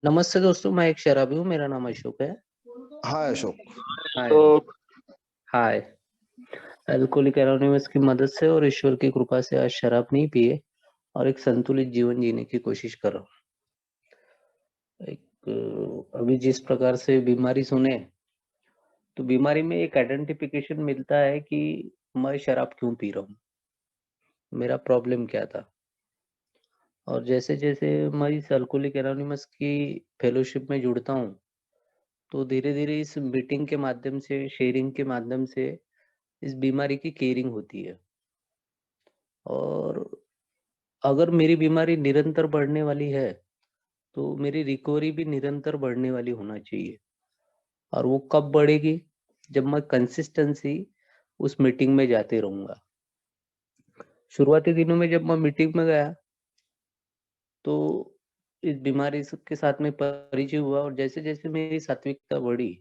नमस्ते दोस्तों, मैं एक शराबी हूँ, मेरा नाम अशोक है। हाय अशोक। हाय, तो हाय। अल्कोहलिक एनोनिमस की मदद से और ईश्वर की कृपा से आज शराब नहीं पिए और एक संतुलित जीवन जीने की कोशिश कर रहा हूँ। अभी जिस प्रकार से बीमारी सुने, तो बीमारी में एक आइडेंटिफिकेशन मिलता है कि मैं शराब क्यों पी रहा हूँ, मेरा प्रॉब्लम क्या था। और जैसे-जैसे मैं इस अल्कोहलिक एनोनिमस की फेलोशिप में जुड़ता हूँ, तो धीरे-धीरे इस मीटिंग के माध्यम से, शेयरिंग के माध्यम से इस बीमारी की केयरिंग होती है। और अगर मेरी बीमारी निरंतर बढ़ने वाली है, तो मेरी रिकवरी भी निरंतर बढ़ने वाली होना चाहिए। और वो कब बढ़ेगी? जब मैं कंसिस्टेंसी उस मीटिंग में जाते रहूँगा। शुरुआती दिनों में जब मैं मीटिंग में गया, तो इस बीमारी के साथ में परिचय हुआ और जैसे-जैसे मेरी सात्विकता बढ़ी,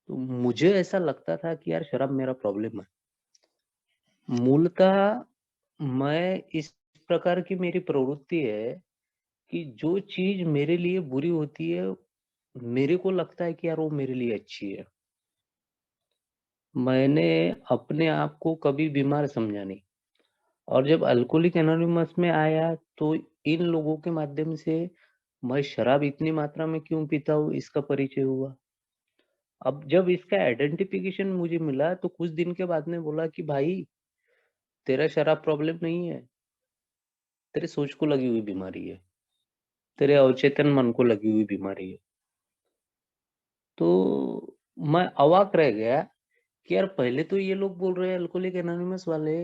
तो मुझे ऐसा लगता था कि यार शराब मेरा प्रॉब्लम है। मूलतः मैं इस प्रकार की मेरी प्रवृत्ति है कि जो चीज़ मेरे लिए बुरी होती है, मेरे को लगता है कि यार वो मेरे लिए अच्छी है। मैंने अपने आप को कभी बीमार समझा नहीं और जब अल्कोहलिक एनोनिमस में आया तो इन लोगों के माध्यम से मैं शराब इतनी मात्रा में क्यों पीता हूँ इसका परिचय हुआ। अब जब इसका आइडेंटिफिकेशन मुझे मिला तो कुछ दिन के बाद में बोला कि भाई तेरा शराब प्रॉब्लम नहीं है, तेरे सोच को लगी हुई बीमारी है, तेरे अवचेतन मन को लगी हुई बीमारी है। तो मैं अवाक रह गया कि यार पहले तो ये लोग बोल रहे हैं अल्कोहलिक एनोनिमस वाले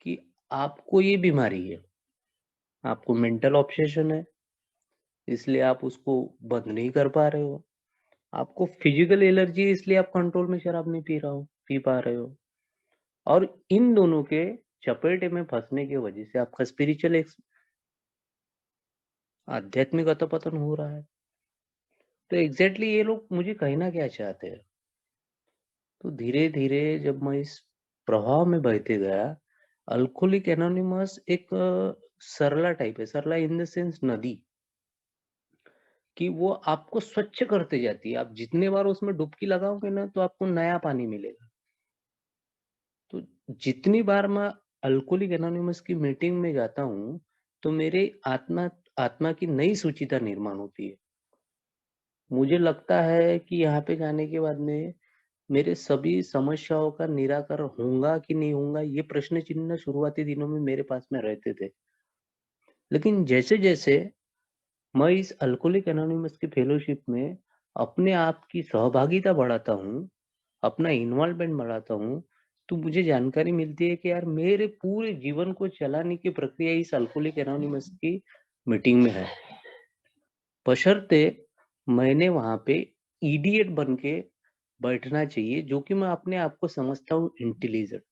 कि आपको ये बीमारी है, आपको मेंटल ऑब्सेशन है, इसलिए आप उसको बंद नहीं कर पा रहे हो। आपको फिजिकल एलर्जी है इसलिए आप कंट्रोल में शराब नहीं पी पा रहे हो। और इन दोनों के चपेटे में फँसने की वजह से आपका स्पिरिचुअल आध्यात्मिक अधःपतन हो रहा है। तो एग्ज़ैक्टली ये लोग मुझे कहना क्या चाहते हैं? तो धीरे-धीरे जब मैं इस प्रवाह में बहते गया, अल्कोहलिक एनोनिमस एक सरला टाइप है, सरला इन द सेंस नदी, कि वो आपको स्वच्छ करते जाती है। आप जितने बार उसमें डुबकी लगाओगे ना, तो आपको नया पानी मिलेगा। तो जितनी बार मैं अल्कोहलिक एनोनिमस की मीटिंग में जाता हूँ, तो मेरे आत्मा आत्मा की नई सुचिता निर्माण होती है। मुझे लगता है कि यहाँ पे जाने के बाद में मेरे सभी समस्याओं का निराकरण होगा कि नहीं होगा, ये प्रश्न चिन्ह शुरुआती दिनों में मेरे पास में रहते थे। लेकिन जैसे-जैसे मैं इस अल्कोहलिक एनोनिमस की फेलोशिप में अपने आप की सहभागिता बढ़ाता हूँ, अपना इन्वॉल्वमेंट बढ़ाता हूँ, तो मुझे जानकारी मिलती है कि यार मेरे पूरे जीवन को चलाने की प्रक्रिया इस अल्कोहलिक एनोनिमस की मीटिंग में है। बशर्ते मैंने वहाँ पे इडियट बन के बैठना चाहिए, जो कि मैं अपने आप को समझता हूँ इंटेलिजेंट।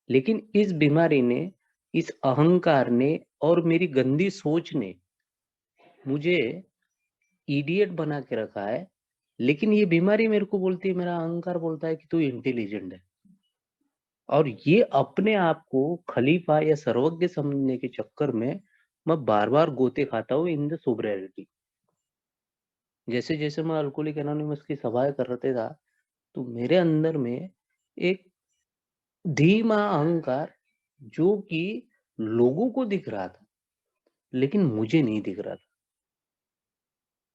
लेकिन इस बीमारी ने, इस अहंकार ने और मेरी गंदी सोच ने मुझे इडियट बना के रखा है। लेकिन ये बीमारी मेरे को बोलती है, मेरा अहंकार बोलता है कि तू इंटेलिजेंट है। और ये अपने आप को खलीफा या सर्वज्ञ समझने के चक्कर में मैं बार-बार गोते खाता हूँ इन द सोब्रिटी। जैसे-जैसे मैं अल्कोहलिक एनोनिमस की सभाएँ करते था, तो मेरे अंदर में एक धीमा अहंकार जो कि लोगों को दिख रहा था, लेकिन मुझे नहीं दिख रहा था।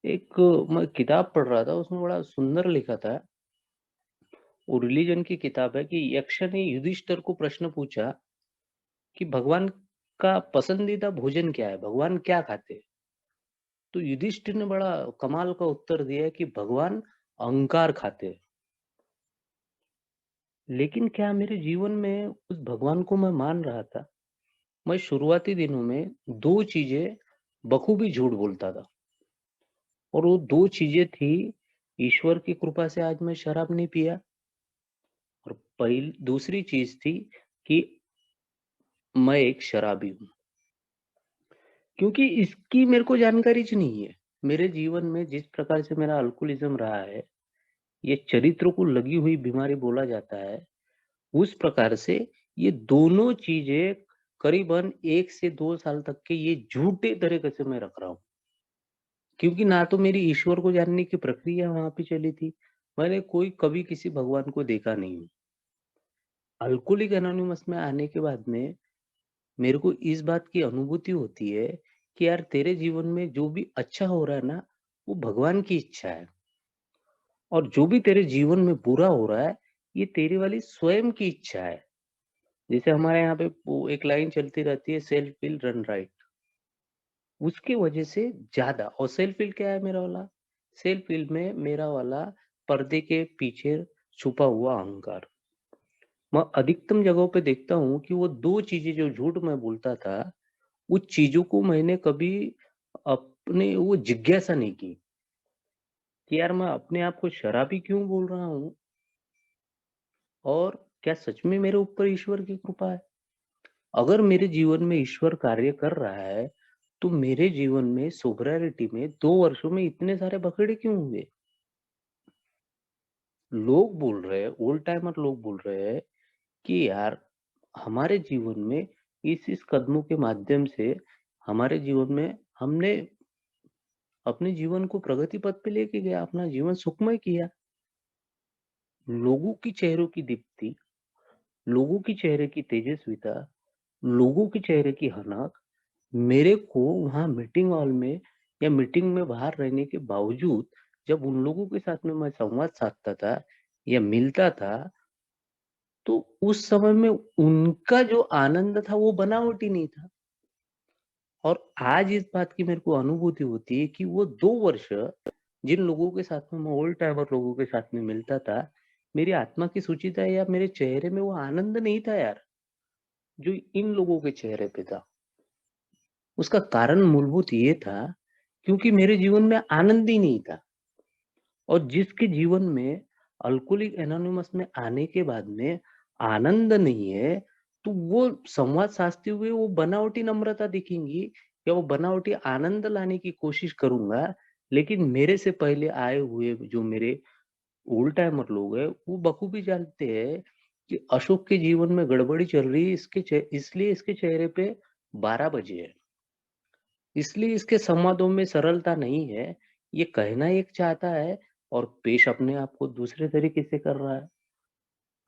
एक मैं किताब पढ़ रहा था, उसमें बड़ा सुंदर लिखा था, वो रिलिजन की किताब है कि यक्ष ने युधिष्ठिर को प्रश्न पूछा कि भगवान का पसंदीदा भोजन क्या है? भगवान क्या खाते हैं? तो युधिष्ठिर ने बड़ा कमाल का उत्तर दिया कि भगवान अहंकार खाते हैं। लेकिन क्या मेरे जीवन में उस भगवान को मैं मान रहा था? मैं शुरुआती दिनों में 2 चीज़ें बखूबी झूठ बोलता था और वो 2 चीज़ें थी, ईश्वर की कृपा से आज मैं शराब नहीं पिया और दूसरी चीज़ थी कि मैं एक शराबी हूँ। क्योंकि इसकी मेरे को जानकारी ज नहीं है। मेरे जीवन में जिस प्रकार से मेरा अल्कोहलिज़्म रहा है, ये चरित्र को लगी हुई बीमारी बोला जाता है, उस प्रकार से ये दोनों चीज़ें करीबन 1 से 2 साल तक के ये झूठे तरीके से मैं रख रहा हूँ। क्योंकि ना तो मेरी ईश्वर को जानने की प्रक्रिया वहाँ पे चली थी। मैंने कभी किसी भगवान को देखा नहीं हूँ। अल्कोहलिक एनोनिमस में आने के बाद में मेरे को इस बात की अनुभूति होती है कि यार तेरे जीवन में जो भी अच्छा हो रहा है ना, वो भगवान की इच्छा है। और जो भी तेरे जीवन में बुरा हो रहा है, ये तेरी वाली स्वयं की इच्छा है। जैसे हमारे यहाँ पे वो एक लाइन चलती रहती है, सेल्फ विल रन राइट। उसकी वजह से ज़्यादा, और सेल्फ विल क्या है मेरा वाला? सेल्फ विल में मेरा वाला पर्दे के पीछे छुपा हुआ अहंकार। मैं अधिकतम जगहों पे देखता हूँ कि वो 2 चीज़ें जो झूठ मैं बोलता था, उस चीज़ों को मैंने कभी अपने वो जिज्ञासा नहीं की कि यार मैं अपने आप को शराबी क्यों बोल रहा हूँ, और क्या सच में मेरे ऊपर ईश्वर की कृपा है? अगर मेरे जीवन में ईश्वर कार्य कर रहा है, तो मेरे जीवन में सोब्रिटी में 2 वर्षों में इतने सारे बखेड़े क्यों हुए? लोग बोल रहे हैं, ओल्ड टाइमर लोग बोल रहे हैं कि यार हमारे जीवन में इस कदमों के माध्यम से हमारे जीवन में हमने अपने जीवन को प्रगति पथ पे लेके गया, अपना जीवन सुखमय किया। लोगों की चेहरों की दीप्ति, लोगों की चेहरे की तेजस्विता, लोगों के चेहरे की हनक मेरे को वहाँ मीटिंग हॉल में या मीटिंग में बाहर रहने के बावजूद, जब उन लोगों के साथ में मैं संवाद साधता था या मिलता था, तो उस समय में उनका जो आनंद था वो बनावटी नहीं था। और आज इस बात की मेरे को अनुभूति होती है कि वो 2 वर्ष जिन लोगों के साथ में मैं ओल्ड टाइमर लोगों के साथ में मिलता था, मेरी आत्मा की सुचिता या मेरे चेहरे में वो आनंद नहीं था यार, जो इन लोगों के चेहरे पे था। उसका कारण मूलभूत ये था, क्योंकि मेरे जीवन में आनंद ही नहीं था। और जिसके जीवन में अल्कोहलिक एनोनिमस में आने के बाद में आनंद नहीं है, तो वो संवाद साधते हुए वो बनावटी नम्रता दिखेंगी या वो बनावटी आनंद लाने की कोशिश करूँगा। लेकिन मेरे से पहले आए हुए जो मेरे ओल्ड टाइमर लोग हैं, वो बखूबी जानते हैं कि अशोक के जीवन में गड़बड़ी चल रही है, इसलिए इसके चेहरे पे 12 बजे है। इसलिए इसके संवादों में सरलता नहीं है, ये कहना एक चाहता है और पेश अपने आप को दूसरे तरीके से कर रहा है।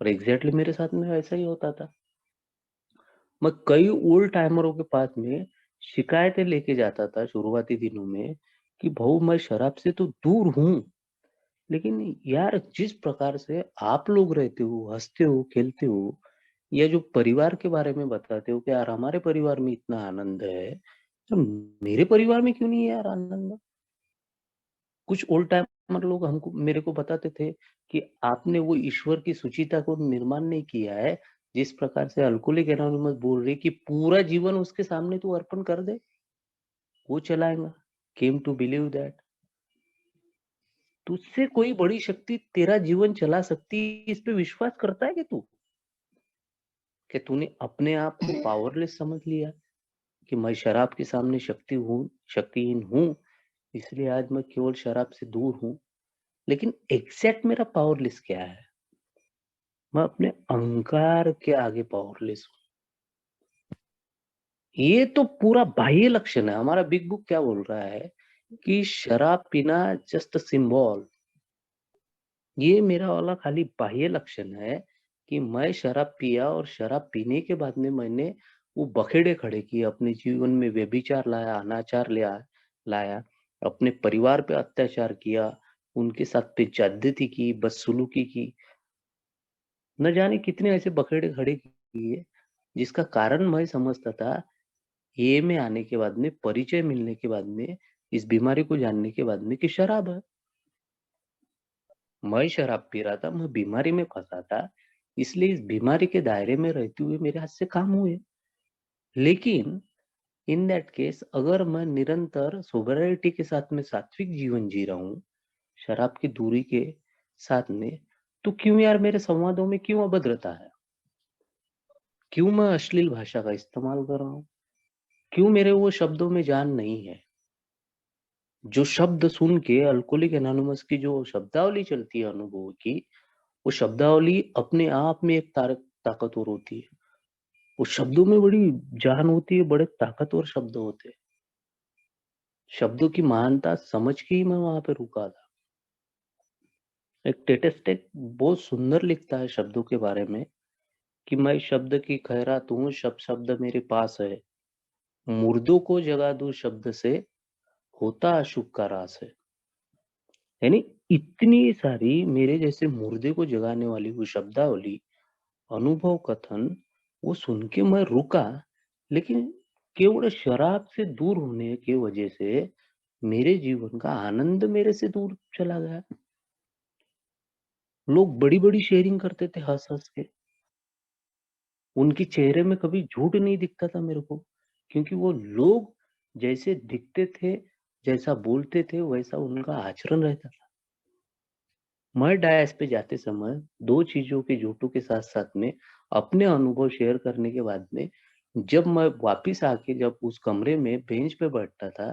और एग्ज़ैक्टली मेरे साथ में ऐसा ही होता था। मैं कई ओल्ड टाइमरों के पास में शिकायतें लेके जाता था शुरुआती दिनों में कि भाऊ मैं शराब से तो दूर हूँ, लेकिन यार जिस प्रकार से आप लोग रहते हो, हँसते हो, खेलते हो, या जो परिवार के बारे में बताते हो कि यार हमारे परिवार में इतना आनंद है, तो मेरे परिवार में क्यों नहीं है यार आनंद? कुछ ओल्ड टाइमर लोग हमको मेरे को बताते थे कि आपने वो ईश्वर की सुचिता को निर्माण नहीं किया है, जिस प्रकार से अल्कोहलिक एनोनिमस बोल रही है कि पूरा जीवन उसके सामने तू अर्पण कर दे, वो चलाएगा। केम टू बिलीव दैट तुझसे कोई बड़ी शक्ति तेरा जीवन चला सकती है, इस पे विश्वास करता है कि तू? कि तूने अपने आप को पावरलेस समझ लिया कि मैं शराब के सामने शक्तिहीन हूँ, इसलिए आज मैं केवल शराब से दूर हूँ। लेकिन एग्जैक्ट मेरा पावरलेस क्या है? मैं अपने अहंकार के आगे पावरलेस हूँ। ये तो पूरा बाह्य लक्षण है। हमारा बिग बुक क्या बोल रहा है कि शराब पीना जस्ट सिंबल। ये मेरा वाला खाली बाह्य लक्षण है कि मैं शराब पिया और शराब पीने के बाद में मैंने वो बखेड़े खड़े किए अपने जीवन में, व्यभिचार लाया, अनाचार लाया, अपने परिवार पे अत्याचार किया, उनके साथ पे ज्यादती की, बदसलूकी की, न जाने कितने ऐसे बखेड़े खड़े किए, जिसका कारण मैं समझता था ये में आने के बाद में, परिचय मिलने के बाद में, इस बीमारी को जानने के बाद में कि शराब है। मैं शराब पी रहा था, मैं बीमारी में फंसा था, इसलिए इस बीमारी के दायरे में रहते हुए मेरे हाथ से काम हुए। लेकिन इन दैट केस अगर मैं निरंतर सोबरिटी के साथ में सात्विक जीवन जी रहा हूँ, शराब की दूरी के साथ में, तो क्यों यार मेरे संवादों में क्यों अभद्रता है? क्यों मैं अश्लील भाषा का इस्तेमाल कर रहा हूँ? क्यों मेरे वो शब्दों में जान नहीं है? जो शब्द सुन के अल्कोहलिक एनोनिमस की जो शब्दावली चलती है अनुभव की, वो शब्दावली अपने आप में एक ताकतवर होती है। उस शब्दों में बड़ी जान होती है, बड़े ताकतवर शब्द होते हैं। शब्दों की महानता समझ के ही मैं वहां पे रुका था। एक टेटेस्टेक बहुत सुंदर लिखता है शब्दों के बारे में कि मैं शब्द की खैरात हूँ, शब्द मेरे पास है, मुर्दों को जगा दूं शब्द से, होता अशुभ का रास है। यानी इतनी सारी मेरे जैसे मुर्दे को जगाने वाली वो शब्दावली, अनुभव कथन, वो सुन के मैं रुका। लेकिन केवल शराब से दूर होने की वजह से मेरे जीवन का आनंद मेरे से दूर चला गया। लोग बड़ी बड़ी शेयरिंग करते थे हंस हंस के, उनके चेहरे में कभी झूठ नहीं दिखता था मेरे को, क्योंकि वो लोग जैसे दिखते थे, जैसा बोलते थे, वैसा उनका आचरण रहता था। मैं डायस पे जाते समय दो चीजों के झूठों के साथ साथ में अपने अनुभव शेयर करने के बाद में जब मैं वापिस आके जब उस कमरे में बेंच पे बैठता था,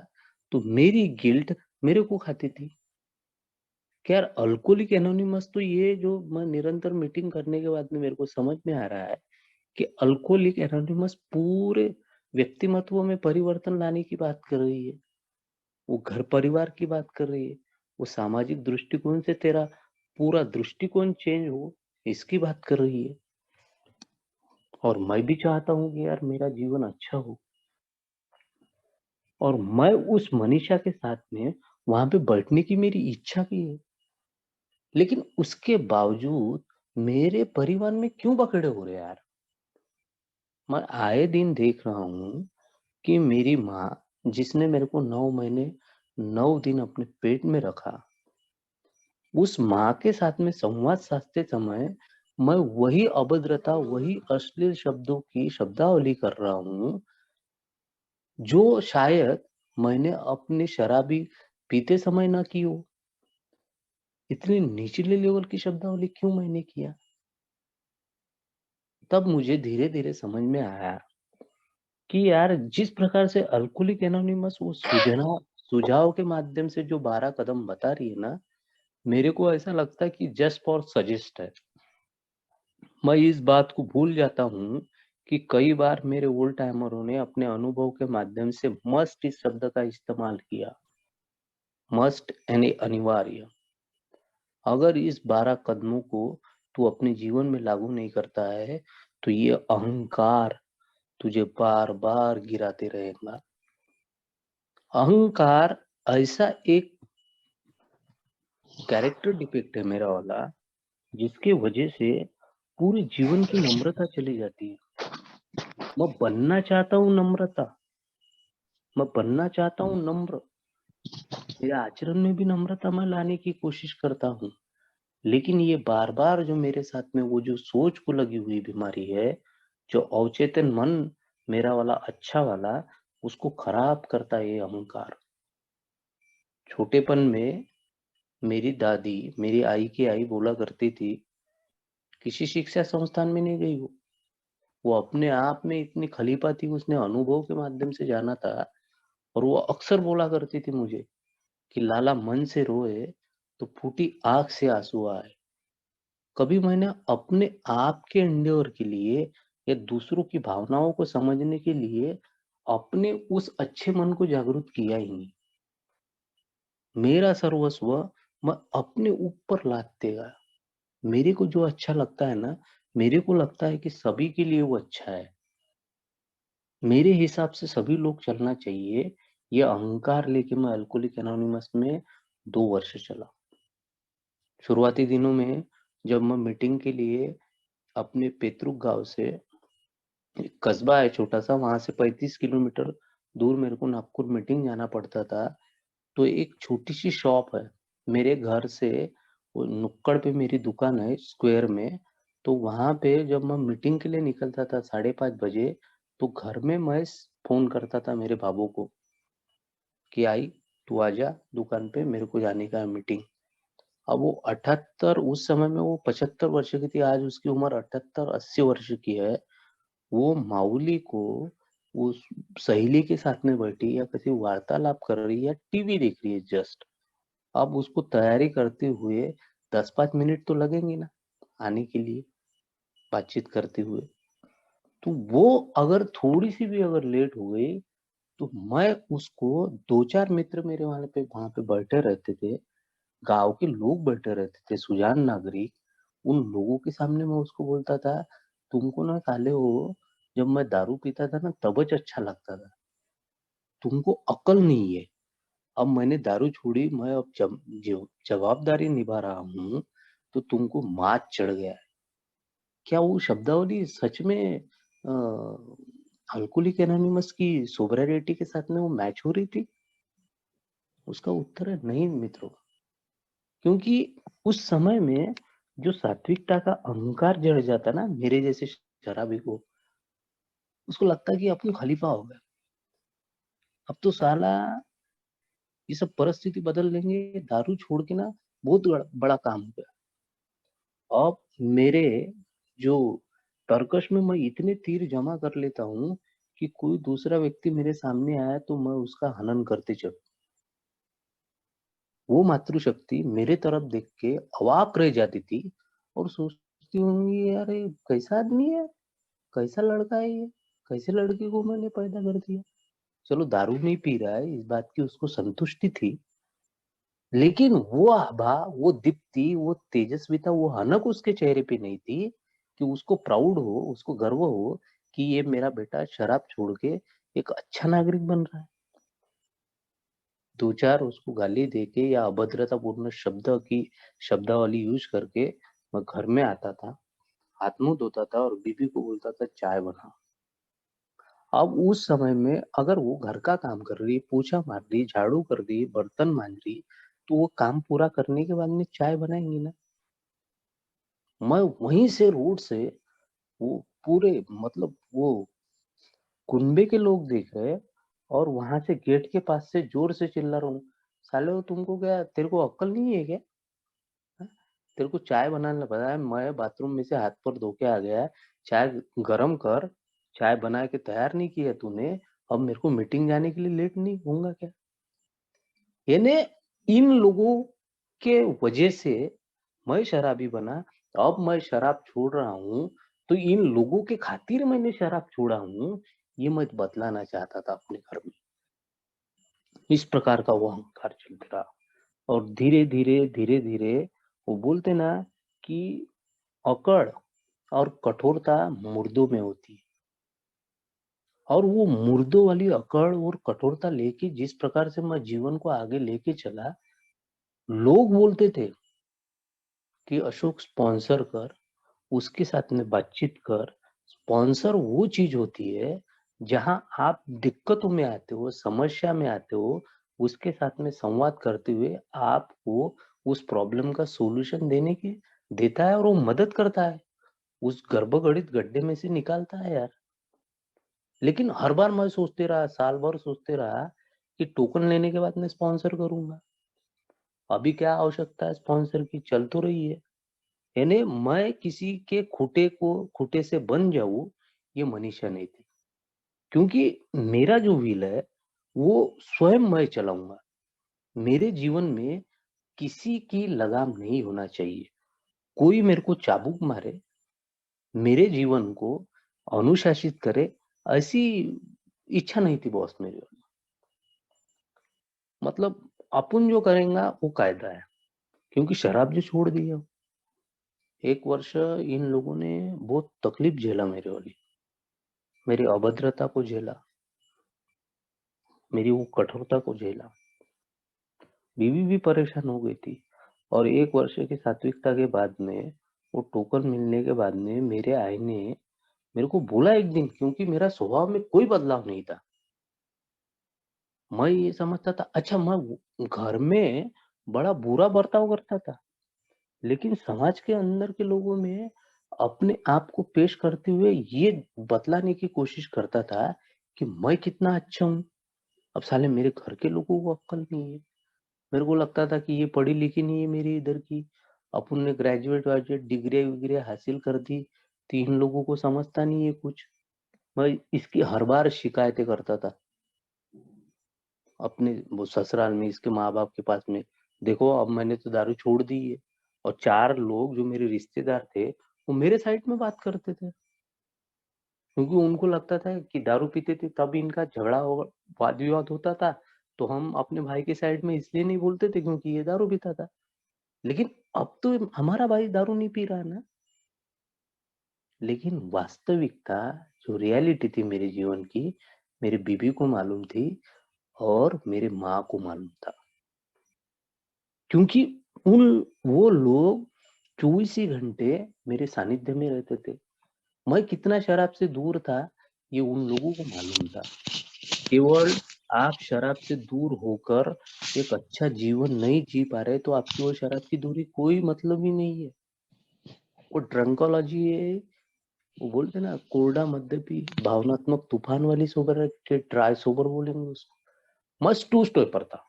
तो मेरी गिल्ट मेरे को खाती थी कि यार अल्कोहलिक एनोनिमस, तो ये जो मैं निरंतर मीटिंग करने के बाद में मेरे को समझ में आ रहा है कि अल्कोहलिक एनोनिमस पूरे व्यक्तिमत्व में परिवर्तन लाने की बात कर रही है। वो घर परिवार की बात कर रही है, वो सामाजिक दृष्टिकोण से तेरा पूरा दृष्टिकोण चेंज हो, इसकी बात कर रही है। और मैं भी चाहता हूँ कि यार मेरा जीवन अच्छा हो, और मैं उस मनीषा के साथ में वहां पे बैठने की मेरी इच्छा भी है। लेकिन उसके बावजूद मेरे परिवार में क्यों बखेड़े हो रहे हैं यार? मैं आए दिन देख रहा हूँ कि मेरी माँ, जिसने मेरे को 9 महीने 9 दिन अपने पेट में रखा, उस माँ के साथ में संवाद साधते समय मैं वही अभद्रता, वही अश्लील शब्दों की शब्दावली कर रहा हूँ, जो शायद मैंने अपने शराबी पीते समय ना की हो। इतनी निचले लेवल की शब्दावली क्यों मैंने किया? तब मुझे धीरे धीरे समझ में आया कि यार जिस प्रकार से अल्कोहलिक एनोनिमस वो सुझाव के माध्यम से जो 12 कदम बता रही है ना, मेरे को ऐसा लगता है कि जस्ट फॉर सजेस्ट है। मैं इस बात को भूल जाता हूँ कि कई बार मेरे ओल्ड टाइमरों ने अपने अनुभव के माध्यम से मस्ट इस शब्द का इस्तेमाल किया। मस्ट यानी अनिवार्य। अगर इस 12 कदमों को तू अपने जीवन में लागू नहीं करता है, तो ये अहंकार तुझे बार बार गिराते रहेगा। अहंकार ऐसा एक कैरेक्टर डिफेक्ट है मेरा वाला, जिसके वजह से पूरे जीवन की नम्रता चली जाती है। मैं बनना चाहता हूँ नम्रता, मैं बनना चाहता हूँ नम्र, मेरे आचरण में भी नम्रता मैं लाने की कोशिश करता हूँ। लेकिन ये बार बार जो मेरे साथ में वो जो सोच को लगी हुई बीमारी है, जो अवचेतन मन मेरा वाला अच्छा वाला, उसको खराब करता है ये अहंकार। छोटेपन में मेरी दादी, मेरी आई की आई बोला करती थी, किसी शिक्षा संस्थान में नहीं गई वो अपने आप में इतनी खलीफा थी, उसने अनुभव के माध्यम से जाना था। और वो अक्सर बोला करती थी मुझे कि लाला मन से रोए तो फूटी आंख से आंसू आए। कभी मैंने अपने आप के एंडेवर के लिए या दूसरों की भावनाओं को समझने के लिए अपने उस अच्छे मन को जागरूक किया ही नहीं। मेरा सर्वस्व मैं अपने ऊपर लादते गया। मेरे को जो अच्छा लगता है ना, मेरे को लगता है कि सभी के लिए वो अच्छा है, मेरे हिसाब से सभी लोग चलना चाहिए। ये अहंकार लेके मैं अल्कोहलिक एनोनिमस में 2 वर्ष चला। शुरुआती दिनों में जब मैं मीटिंग के लिए अपने पेतरुक गांव से, एक कस्बा है छोटा सा, वहां से 35 किलोमीटर दूर मेरे को नागपुर मीटिंग जाना पड़ता था। तो एक छोटी सी शॉप है मेरे घर से, वो नुक्कड़ पे मेरी दुकान है स्क्वायर में। तो वहां पे जब मैं मीटिंग के लिए निकलता था 5:30 बजे, तो घर में मैं फोन करता था मेरे बाबू को कि आई तू आजा दुकान पे, मेरे को जाने का है मीटिंग। अब वो 78, उस समय में वो 75 वर्ष की थी, आज उसकी उम्र 78-80 वर्ष की है। वो माऊली को उस सहेली के साथ में बैठी या किसी वार्तालाप कर रही है या टीवी देख रही है जस्ट। अब उसको तैयारी करते हुए 10-5 मिनट तो लगेंगे ना आने के लिए, बातचीत करते हुए। तो वो अगर थोड़ी सी भी अगर लेट हो गई, तो मैं उसको 2-4 मित्र मेरे वहाँ पे बैठे रहते थे, गाँव के लोग बैठे रहते थे, सुजान नागरिक, उन लोगों के सामने मैं उसको बोलता था, तुमको ना साले हो, जब मैं दारू पीता था ना तब ज अच्छा लगता था, तुमको अक्ल नहीं है। अब मैंने दारू छोड़ी, मैं अब जवाबदारी निभा रहा हूँ, तो तुमको मात चढ़ गया है। क्या वो शब्दावली सच में अल्कोहलिक एनोनिमस की सोब्राइटी के साथ में वो मैच हो रही थी? उसका उत्तर है नहीं मित्रों, क्योंकि उस समय में जो सात्विकता का अहंकार जड़ जाता ना मेरे जैसे शराबी को, उसको लगता है कि अपन खलीफा हो गए, अब तो साला ये सब परिस्थिति बदल लेंगे, दारू छोड़ के ना बहुत बड़ा काम हो गया। अब मेरे जो तर्कश में मैं इतने तीर जमा कर लेता हूँ कि कोई दूसरा व्यक्ति मेरे सामने आया तो मैं उसका हनन करते चलूं। वो मातृशक्ति मेरे तरफ देख के अवाक रह जाती थी और सोचती होंगी, यार ये कैसा आदमी है, कैसा लड़का है ये, कैसे लड़के को मैंने पैदा कर दिया। चलो दारू नहीं पी रहा है इस बात की उसको संतुष्टि थी, लेकिन वो आभा, वो दीप्ति, वो तेजस्विता, वो हनक उसके चेहरे पे नहीं थी कि उसको प्राउड हो, उसको गर्व हो कि ये मेरा बेटा शराब छोड़ के एक अच्छा नागरिक बन रहा है। दो चार उसको गाली देके या अभद्रतापूर्ण शब्द की शब्दावली यूज करके मैं घर में आता था, हाथ मुंह धोता था और बीबी को बोलता था चाय बना। अब उस समय में अगर वो घर का काम कर रही, पोछा मार रही, झाड़ू कर रही, बर्तन मांज रही, तो वो काम पूरा करने के बाद में चाय बनाएंगी ना। मैं वहीं से रोड से वो पूरे मतलब वो कुनबे के लोग देख रहे, और वहां से गेट के पास से जोर से चिल्ला रहा हूँ, साले हो तुमको क्या, तेरे को अक्ल नहीं है क्या? हाँ? तेरे को चाय बनाना पता है? मैं बाथरूम में से हाथ पर धो के आ गया, चाय गरम कर, चाय बना के तैयार नहीं किया तूने, अब मेरे को मीटिंग जाने के लिए लेट नहीं होऊंगा क्या? यानी इन लोगों के वजह से मैं शराबी बना, अब मैं शराब छोड़ रहा हूँ, तो इन लोगों के खातिर मैंने शराब छोड़ा हूँ, ये मैं बतलाना चाहता था अपने घर में। इस प्रकार का वो अहंकार चलता रहा, और धीरे धीरे वो बोलते ना कि अकड़ और कठोरता मुर्दों में होती है, और वो मुर्दों वाली अकड़ और कठोरता लेके जिस प्रकार से मैं जीवन को आगे लेके चला, लोग बोलते थे कि अशोक स्पॉन्सर कर, उसके साथ में बातचीत कर। स्पॉन्सर वो चीज होती है जहां आप दिक्कतों में आते हो, समस्या में आते हो, उसके साथ में संवाद करते हुए आपको उस प्रॉब्लम का सॉल्यूशन देने की देता है, और वो मदद करता है, उस गर्भगढ़ित गड्ढे में से निकालता है यार। लेकिन हर बार मैं सोचते रहा, साल भर सोचते रहा कि टोकन लेने के बाद मैं स्पॉन्सर करूंगा, अभी क्या आवश्यकता है स्पॉन्सर की, चल तो रही है। यानी मैं किसी के खूटे से बन जाऊं, ये मनीषा नहीं थी, क्योंकि मेरा जो व्हील है वो स्वयं मैं चलाऊंगा। मेरे जीवन में किसी की लगाम नहीं होना चाहिए, कोई मेरे को चाबुक मारे, मेरे जीवन को अनुशासित करे, ऐसी इच्छा नहीं थी बॉस मेरी। मतलब अपन जो करेंगे वो कायदा है, क्योंकि शराब जो छोड़ दी है, 1 वर्ष इन लोगों ने बहुत तकलीफ झेला मेरे वाली, मेरी अभद्रता को झेला, मेरी वो कठोरता को झेला। बीवी भी परेशान हो गई थी, और 1 वर्ष की सात्विकता के बाद में, वो टोकन मिलने के बाद में मेरे आई ने मेरे को बोला एक दिन, क्योंकि मेरा स्वभाव में कोई बदलाव नहीं था। मैं ये समझता था, अच्छा मैं घर में बड़ा बुरा बर्ताव करता था, लेकिन समाज के अंदर के लोगों में अपने आप को पेश करते हुए ये बतलाने की कोशिश करता था कि मैं कितना अच्छा हूँ। अब साले मेरे घर के लोगों को अक्ल नहीं है, मेरे को लगता था कि ये पढ़ी लिखी नहीं है मेरी इधर की, अपन ने ग्रेजुएट वाजुएट डिग्री विग्री हासिल कर दी, तो इन लोगों को समझता नहीं है कुछ। मैं इसकी हर बार शिकायतें करता था अपने वो ससुराल में, इसके माँ बाप के पास में, देखो अब मैंने तो दारू छोड़ दी है। और 4 लोग जो मेरे रिश्तेदार थे वो मेरे साइड में बात करते थे, क्योंकि उनको लगता था कि दारू पीते थे तब इनका झगड़ा और वाद-विवाद होता था, तो हम अपने भाई के साइड में इसलिए नहीं बोलते थे क्योंकि ये दारू पीता था। लेकिन अब तो हमारा भाई दारू नहीं पी रहा है ना। लेकिन वास्तविकता जो रियलिटी थी मेरे जीवन की, मेरी बीवी को मालूम थी और मेरे माँ को मालूम था। क्योंकि उन वो लोग 24 ही घंटे मेरे सानिध्य में रहते थे। मैं कितना शराब से दूर था, ये उन लोगों को मालूम था। केवल आप शराब से दूर होकर एक अच्छा जीवन नहीं जी पा रहे, तो आपकी वो शराब की दूरी कोई मतलब ही नहीं है। वो ड्रंकोलॉजी है, वो बोलते हैं ना कोरडा मद्यपी भावनात्मक तूफान वाली सोबर है कि ट्राई सोबर बोलेंगे उसको। मस्ट टू स्टॉप पर था।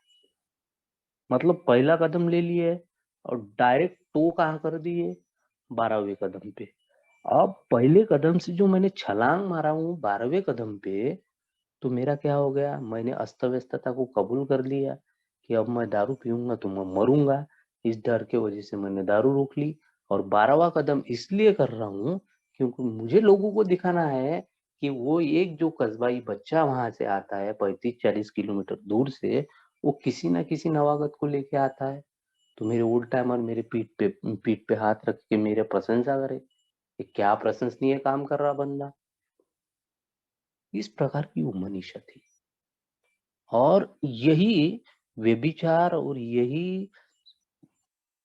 मतलब पहला कदम ले लिए और डायरेक्ट टो कहाँ कर दिए 12वें कदम पे। अब पहले कदम से जो मैंने छलांग मारा हूँ 12वें कदम पे, तो मेरा क्या हो गया, मैंने अस्त व्यस्तता को कबूल कर लिया कि अब मैं दारू पीऊंगा तो मैं मरूंगा। इस डर के वजह से मैंने दारू रोक ली। और 12वां कदम इसलिए कर रहा हूँ क्योंकि मुझे लोगों को दिखाना है कि वो एक जो कस्बाई बच्चा वहां से आता है 35-40 किलोमीटर दूर से, वो किसी ना किसी नवागत को लेके आता है, तो मेरे उल्टा टाइमर मेरे पीठ पे हाथ रख के मेरे प्रशंसा करे कि क्या प्रशंसनीय काम कर रहा बंदा। इस प्रकार की वो मनीषा थी। और यही व्यभिचार और यही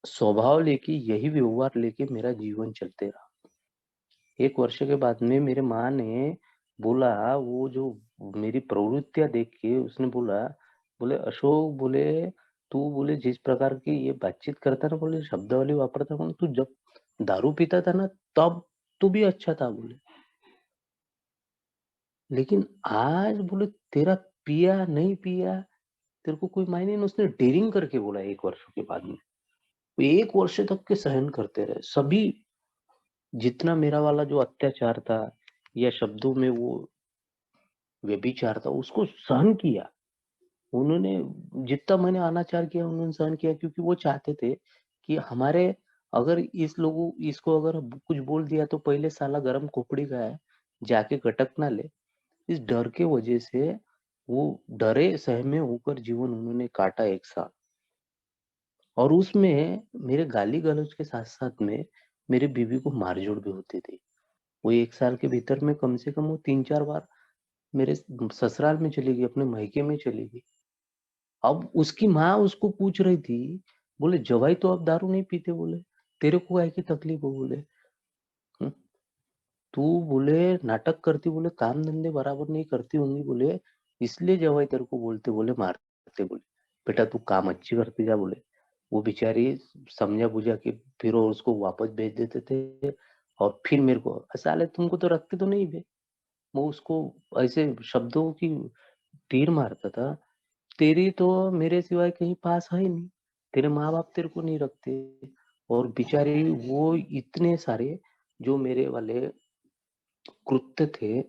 स्वभाव लेके यही व्यवहार लेके मेरा जीवन चलते रहा। 1 वर्ष के बाद में मेरे माँ ने बोला, वो जो मेरी प्रवृत्तियां देख के उसने बोला, बोले अशोक, बोले तू, बोले जिस प्रकार की ये बातचीत करता ना, बोले शब्दावली वापरता, बोले तू जब दारू पीता था ना तब तू भी अच्छा था बोले। लेकिन आज बोले तेरा पिया नहीं पिया तेरे को कोई मायने नहीं। उसने डेरिंग करके बोला 1 वर्ष के बाद में। 1 वर्ष तक के सहन करते रहे सभी, जितना मेरा वाला जो अत्याचार था या शब्दों में वो व्यभिचार था उसको सहन किया उन्होंने। जितना मैंने अनाचार किया उन्होंने सहन किया, क्योंकि वो चाहते थे कि हमारे, अगर इस लोगों इसको अगर कुछ बोल दिया तो पहले साला गरम खोपड़ी का है, जाके गटक ना ले। इस डर के वजह से वो डरे सहमे होकर जीवन उन्होंने काटा 1 साल। और उसमें मेरे गाली गलौज के साथ साथ में मेरी बीवी को मारझोड़ भी होती थी। वो 1 साल के भीतर में कम से कम वो 3-4 बार मेरे ससुराल में चली गई, अपने मायके में चली गई। अब उसकी माँ उसको पूछ रही थी, बोले जवाई तो अब दारू नहीं पीते बोले, तेरे को काहे की तकलीफ हो बोले। "हम्म, तू बोले नाटक करती, बोले काम धंधे बराबर नहीं करती होंगी बोले, इसलिए जवाई तेरे को बोलते बोले मारते बोले। बेटा तू काम अच्छी करती जा बोले। वो बेचारी समझा बुझा के फिर वो उसको वापस भेज देते थे। और फिर मेरे को, साले तुमको तो रखते तो नहीं बे। वो उसको ऐसे शब्दों की तीर मारता था, तेरी तो मेरे सिवाय कहीं पास है ही नहीं, तेरे माँ बाप तेरे को नहीं रखते। और बेचारी वो इतने सारे जो मेरे वाले कृत्य थे,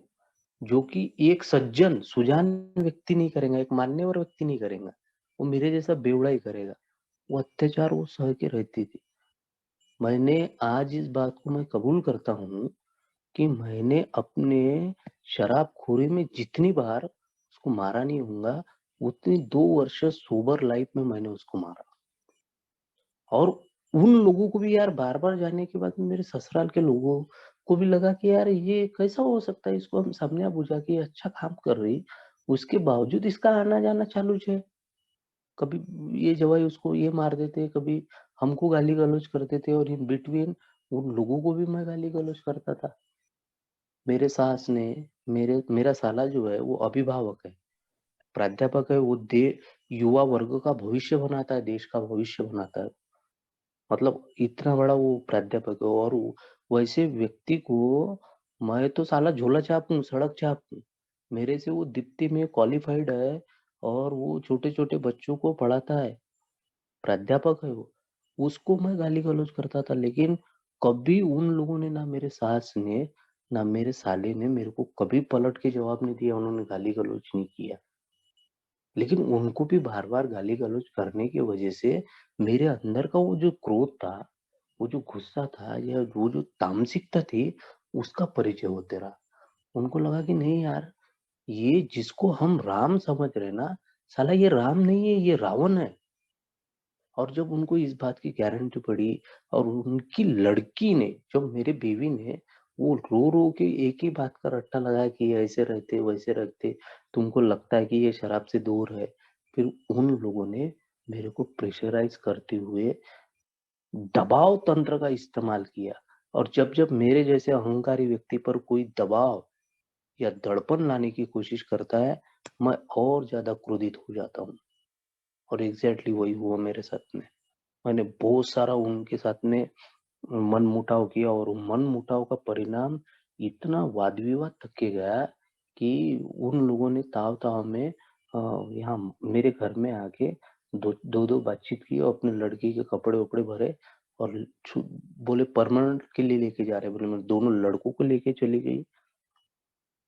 जो कि एक सज्जन सुजान व्यक्ति नहीं करेगा, एक मान्यवर व्यक्ति नहीं करेगा, वो मेरे जैसा बेवड़ा ही करेगा। वो अत्याचार वो सह के रहती थी। मैंने आज इस बात को मैं कबूल करता हूँ कि मैंने अपने शराबखोरी में जितनी बार उसको मारा नहीं होऊंगा, उतनी 2 वर्ष सोबर लाइफ में मैंने उसको मारा। और उन लोगों को भी यार बार बार जाने के बाद में मेरे ससुराल के लोगों को भी लगा कि यार ये कैसा हो सकता है, इसको हम समझा बुझा के अच्छा काम कर रही, उसके बावजूद इसका आना जाना चालू है। कभी ये जवाई उसको ये मार देते, कभी हमको गाली गलौज करते थे, और इन बिटवीन उन लोगों को भी मैं गाली गलौज करता था। मेरे सास ने, मेरा साला जो है वो अभिभावक है, प्राध्यापक है, वो दे युवा वर्ग का भविष्य बनाता है, देश का भविष्य बनाता है। मतलब इतना बड़ा वो प्राध्यापक है, और वैसे व्यक्ति को मैं तो साला झोला छाप हूँ, सड़क छाप हूँ। मेरे से वो दीप्ति में क्वालिफाइड है, और वो छोटे छोटे बच्चों को पढ़ाता है, प्राध्यापक है वो। उसको मैं गाली गलौज करता था, लेकिन कभी उन लोगों ने, ना मेरे सास ने ना मेरे साले ने मेरे को कभी पलट के जवाब नहीं दिया, उन्होंने गाली गलौज नहीं किया। लेकिन उनको भी बार बार गाली गलौज करने की वजह से मेरे अंदर का वो जो क्रोध था, वो जो गुस्सा था, या वो जो तामसिकता थी, उसका परिचय होते रहा। उनको लगा कि नहीं यार, ये जिसको हम राम समझ रहे हैं ना, साला ये राम नहीं है, ये रावण है। और जब उनको इस बात की गारंटी पड़ी, और उनकी लड़की ने, जो मेरे बीवी ने, वो रो रो के एक ही बात का रट्टा लगाया कि ये ऐसे रहते वैसे रहते, तुमको लगता है कि ये शराब से दूर है। फिर उन लोगों ने मेरे को प्रेशराइज करते हुए दबाव तंत्र का इस्तेमाल किया। और जब जब मेरे जैसे अहंकारी व्यक्ति पर कोई दबाव या दड़पण लाने की कोशिश करता है, मैं और ज्यादा क्रोधित हो जाता हूँ। और एग्जैक्टली वही हुआ मेरे साथ में। मैंने बहुत सारा उनके साथ में मन मुटाव किया, और मन मुटाव का परिणाम इतना वाद विवाद तक के गया कि उन लोगों ने ताव ताव में यहाँ मेरे घर में आके दो दो दो बातचीत की, और अपने लड़की के कपड़े वपड़े भरे, और बोले परमानेंट के लिए लेके जा रहे हैं। बोले मैं दोनों लड़कों को लेके चली गई,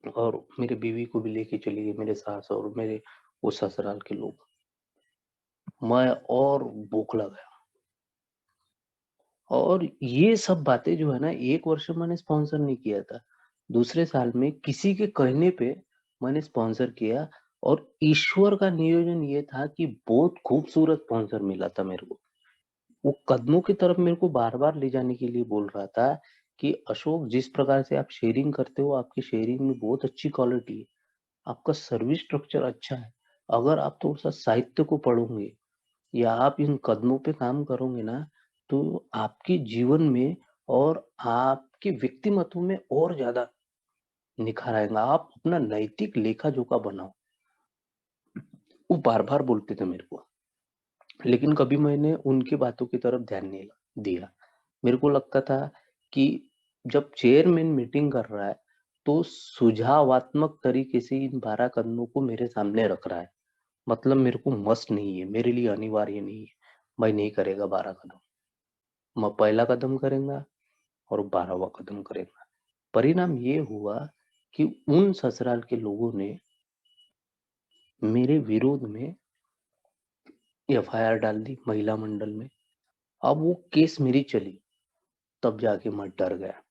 और मेरे बीवी को भी लेके चली गई, मेरे सास और मेरे वो ससुराल के लोग। मैं और बौखला गया। और ये सब बातें जो है ना, 1 वर्ष मैंने स्पॉन्सर नहीं किया था। दूसरे साल में किसी के कहने पे मैंने स्पॉन्सर किया। और ईश्वर का नियोजन ये था कि बहुत खूबसूरत स्पॉन्सर मिला था मेरे को। वो कदमों की तरफ मेरे को बार बार ले जाने के लिए बोल रहा था कि अशोक, जिस प्रकार से आप शेयरिंग करते हो, आपकी शेयरिंग में बहुत अच्छी क्वालिटी है, आपका सर्विस स्ट्रक्चर अच्छा है। अगर आप थोड़ा सा साहित्य को पढ़ोगे, या आप इन कदमों पे काम करोगे ना, तो आपके जीवन में और आपके व्यक्तिमत्व में और ज्यादा निखार आएगा। आप अपना नैतिक लेखा जोखा बनाओ। वो बार बार बोलते थे मेरे को, लेकिन कभी मैंने उनकी बातों की तरफ ध्यान नहीं दिया। मेरे को लगता था कि जब चेयरमैन मीटिंग कर रहा है, तो सुझावात्मक तरीके से इन 12 कदमों को मेरे सामने रख रहा है, मतलब मेरे को मस्ट नहीं है, मेरे लिए अनिवार्य नहीं है। मैं नहीं करेगा 12 कदम, मैं पहला कदम करेगा और 12वां कदम करेगा। परिणाम ये हुआ कि उन ससुराल के लोगों ने मेरे विरोध में एफआईआर डाल दी महिला मंडल में। अब वो केस मेरी चली, तब जाके मैं डर गया,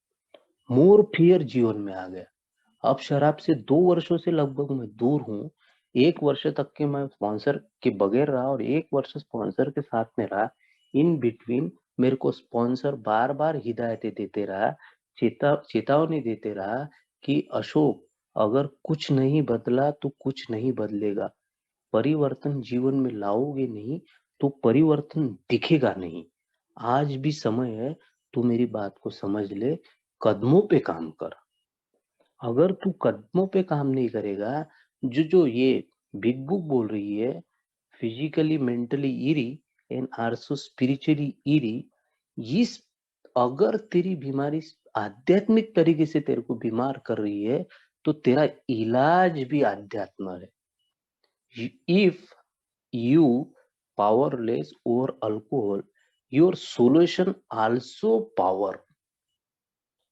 मोर फियर जीवन में आ गया। अब शराब से 2 वर्षों से लगभग मैं दूर हूँ। 1 वर्ष तक के मैं स्पॉन्सर के बगैर रहा, और 1 वर्ष स्पॉन्सर के साथ में रहा। इन बिटवीन मेरे को स्पॉन्सर बार बार हिदायतें देते रहा, चेतावनी देते रहा कि अशोक, अगर कुछ नहीं बदला तो कुछ नहीं बदलेगा। परिवर्तन जीवन में लाओगे नहीं तो परिवर्तन दिखेगा नहीं। आज भी समय है, तू मेरी बात को समझ ले, कदमों पे काम कर। अगर तू कदमों पे काम नहीं करेगा, जो जो ये बिग बुक बोल रही है, physically mentally eri and also spiritually eri, इस अगर तेरी बीमारी आध्यात्मिक तरीके से तेरे को बीमार कर रही है, तो तेरा इलाज भी अध्यात्म है। If you powerless over alcohol, your solution also power।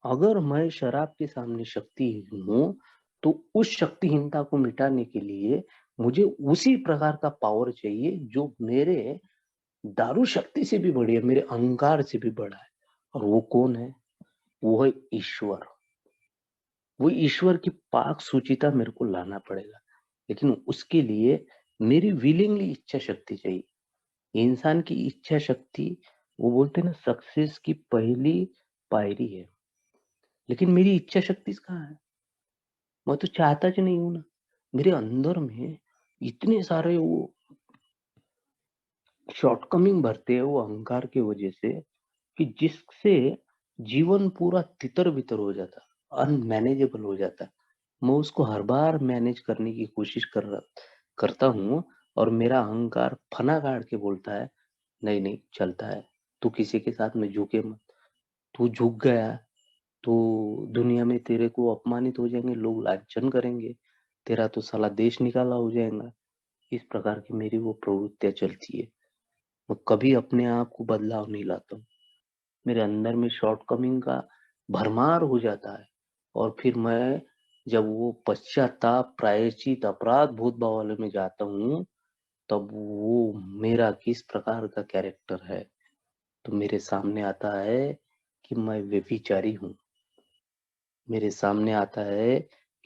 अगर मैं शराब के सामने शक्तिहीन हूँ, तो उस शक्तिहीनता को मिटाने के लिए मुझे उसी प्रकार का पावर चाहिए जो मेरे दारू शक्ति से भी बड़ी है, मेरे अहंकार से भी बड़ा है। और वो कौन है? वो है ईश्वर। वो ईश्वर की पाक सूचिता मेरे को लाना पड़ेगा, लेकिन उसके लिए मेरी विलिंगली इच्छा शक्ति चाहिए। इंसान की इच्छा शक्ति, वो बोलते हैं ना, सक्सेस की पहली पायरी है। लेकिन मेरी इच्छा शक्ति कहाँ है? मैं तो चाहता ही नहीं हूं ना। मेरे अंदर में इतने सारे वो शॉर्टकमिंग भरते हैं, वो अहंकार की वजह से, कि जिससे जीवन पूरा तितर बितर हो जाता, अनमैनेजेबल हो जाता। मैं उसको हर बार मैनेज करने की कोशिश करता हूँ, और मेरा अहंकार फना काट के बोलता है, नहीं नहीं चलता है, तू किसी के साथ में झुके मत। तू झुक गया तो दुनिया में तेरे को अपमानित हो जाएंगे, लोग लांछन करेंगे, तेरा तो साला देश निकाला हो जाएगा। इस प्रकार की मेरी वो प्रवृत्तियां चलती है। मैं कभी अपने आप को बदलाव नहीं लाता हूँ। मेरे अंदर में शॉर्टकमिंग का भरमार हो जाता है। और फिर मैं जब वो पश्चाताप, प्रायश्चित, अपराध बोध भाव में जाता हूँ, तब वो मेरा किस प्रकार का कैरेक्टर है, तो मेरे सामने आता है कि मैं व्यभिचारी हूँ। मेरे सामने आता है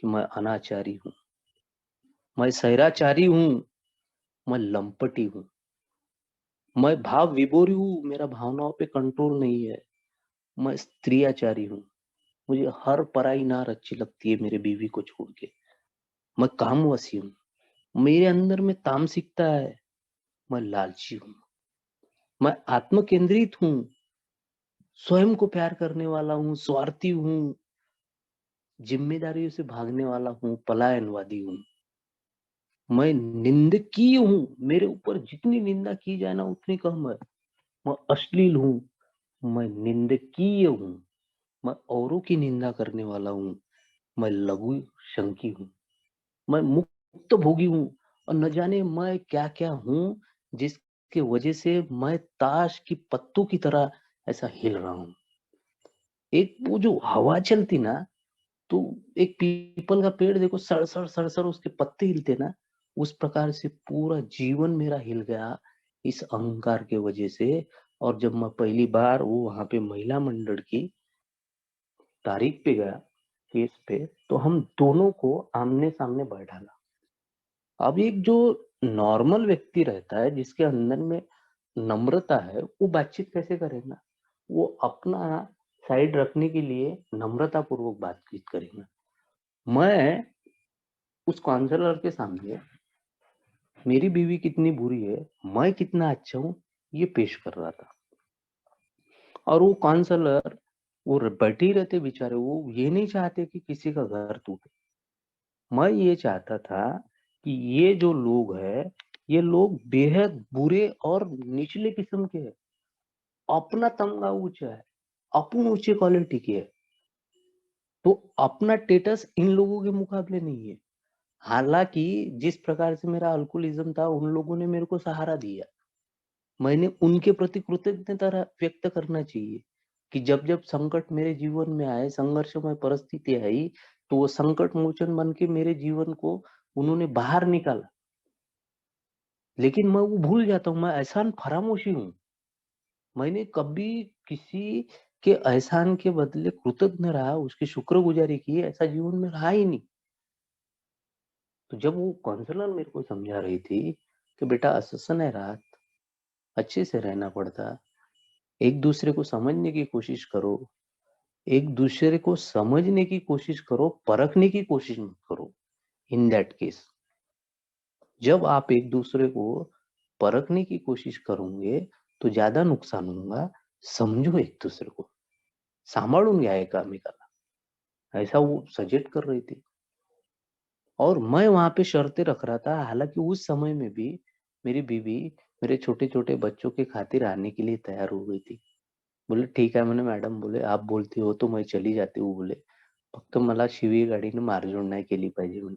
कि मैं अनाचारी हूँ, मैं सैराचारी हूँ, मैं लंपटी हूँ, मैं भाव विभोरी हूँ, मेरा भावनाओं पे कंट्रोल नहीं है, मैं स्त्रियाचारी हूँ, मुझे हर पराई नार अच्छी लगती है मेरे बीवी को छोड़ के, मैं कामवशी हूँ, मेरे अंदर में तामसिकता है, मैं लालची हूँ, मैं आत्म केंद्रित हूँ, स्वयं को प्यार करने वाला हूँ, स्वार्थी हूँ, जिम्मेदारियों से भागने वाला हूँ, पलायनवादी हूँ, मैं निंदकीय हूँ, मेरे ऊपर जितनी निंदा की जाए ना उतनी कम है, मैं अश्लील हूँ, मैं निंदकीय हूँ, मैं औरों की निंदा करने वाला हूँ, मैं लघु शंकी हूँ, मैं मुक्त भोगी हूँ, और न जाने मैं क्या क्या हूँ, जिसके वजह से मैं ताश की पत्तों की तरह ऐसा हिल रहा हूँ। एक वो जो हवा चलती ना, तो एक पीपल का पेड़ देखो, सड़सड़ सड़सड़ उसके पत्ते हिलते ना, उस प्रकार से पूरा जीवन मेरा हिल गया इस अहंकार के वजह से। और जब मैं पहली बार वो वहां पे महिला मंडल की तारीख पे गया, केस पे, तो हम दोनों को आमने सामने बैठाला। अब एक जो नॉर्मल व्यक्ति रहता है, जिसके अंदर में नम्रता है, वो बातचीत कैसे करेगा? वो अपना साइड रखने के लिए नम्रता पूर्वक बातचीत करेगा। मैं उस काउंसलर के सामने मेरी बीवी कितनी बुरी है, मैं कितना अच्छा हूँ, ये पेश कर रहा था। और वो काउंसलर, वो बैठे ही रहते बेचारे, वो ये नहीं चाहते कि किसी का घर टूटे। मैं ये चाहता था कि ये जो लोग है, ये लोग बेहद बुरे और निचले किस्म के हैं। अपना तमगा ऊंचा है, अपन ऊंचे क्वालिटी के है, तो अपना स्टेटस इन लोगों के मुकाबले नहीं है। हालांकि जिस प्रकार से मेरा अल्कोहलिज्म था, उन लोगों ने मेरे को सहारा दिया, मैंने उनके प्रति कृतज्ञता व्यक्त करना चाहिए कि जब जब संकट मेरे जीवन में आए, संघर्षमय परिस्थिति आई, तो वो संकट मोचन बन के मेरे जीवन को उन्होंने बाहर निकाला। लेकिन मैं वो भूल जाता हूँ, मैं एहसान फरामोशी हूँ। मैंने कभी किसी के एहसान के बदले कृतज्ञ रहा, उसकी शुक्रगुजारी की, ऐसा जीवन में रहा ही नहीं। तो जब वो काउंसलर मेरे को समझा रही थी कि बेटा असन है रात, अच्छे से रहना पड़ता, एक दूसरे को समझने की कोशिश करो, एक दूसरे को समझने की कोशिश करो, परखने की कोशिश मत करो। इन दैट केस, जब आप एक दूसरे को परखने की कोशिश करोगे, तो ज्यादा नुकसान होगा। समझो एक दूसरे को, सांभाळून घ्या एकामेकाला, ऐसा वो सजेस्ट कर रही थी। और मैं वहां पे शर्तें रख रहा था, हालांकि उस समय में भी मेरी बीवी मेरे छोटे छोटे बच्चों के खातिर आने के लिए तैयार हो गई थी। बोले ठीक आहे म्हणे मॅडम, बोले आप बोलती हो तो मैं चली जाती हूँ, बोले फक्त मला शिवी गाडीने मारझोड नाही केली पाहिजे म्हणे।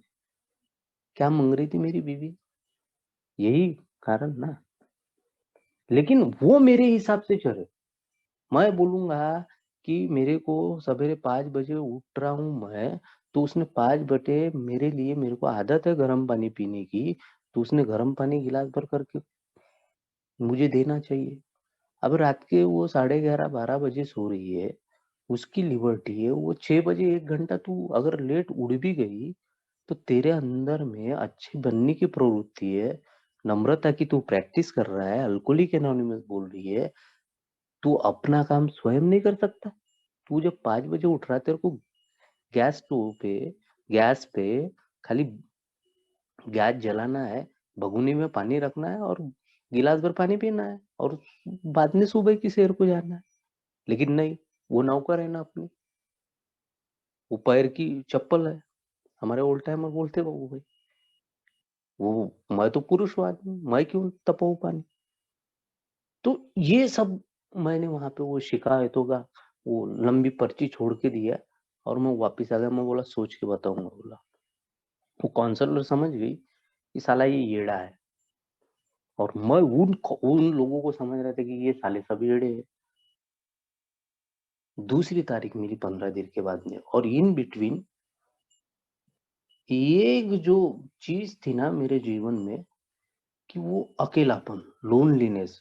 क्या मांग रही थी मेरी बीवी? यही कारण ना। लेकिन वो मेरे हिसाब से चले। मैं बोलूंगा कि मेरे को सवेरे 5 बजे उठ रहा हूँ मैं, तो उसने 5 बजे मेरे लिए, मेरे को आदत है गर्म पानी पीने की, तो उसने गर्म पानी गिलास भर करके मुझे देना चाहिए। अब रात के वो 11:30 12 बजे सो रही है, उसकी लिबर्टी है, वो 6 बजे 1 घंटा तू अगर लेट उड़ भी गई, तो तेरे अंदर में अच्छे बनने की प्रवृत्ति है, नम्रता की तू प्रैक्टिस कर रहा है, अल्कोहलिक एनोनिमस बोल रही है, तू अपना काम स्वयं नहीं कर सकता? तू जब 5 बजे उठ रहा है, तेरे को गैस स्टोव पे, गैस पे खाली गैस जलाना है, भगोनी में पानी रखना है और गिलास भर पानी पीना है, और बाद में सुबह की सैर को जाना है। लेकिन नहीं, वो नौकर है ना अपनी, वो पैर की चप्पल है। हमारे ओल्ड टाइमर बोलते बाबू भाई, वो मैं तो पुरुष हूँ आदमी, मैं क्यों तपाऊं पानी? तो ये सब मैंने वहां पे वो शिकायतों का वो लंबी पर्ची छोड़ के दिया, और मैं वापिस आ गया। मैं बोला सोच के बताऊंगा, बोला। वो काउंसलर समझ गई कि साला ये येड़ा है, और मैं उन लोगों को समझ रहा था कि ये साले सब येड़े हैं। दूसरी तारीख मिली 15 दिन के बाद में, और इन बिटवीन एक जो चीज थी ना मेरे जीवन में, कि वो अकेलापन, लोनलीनेस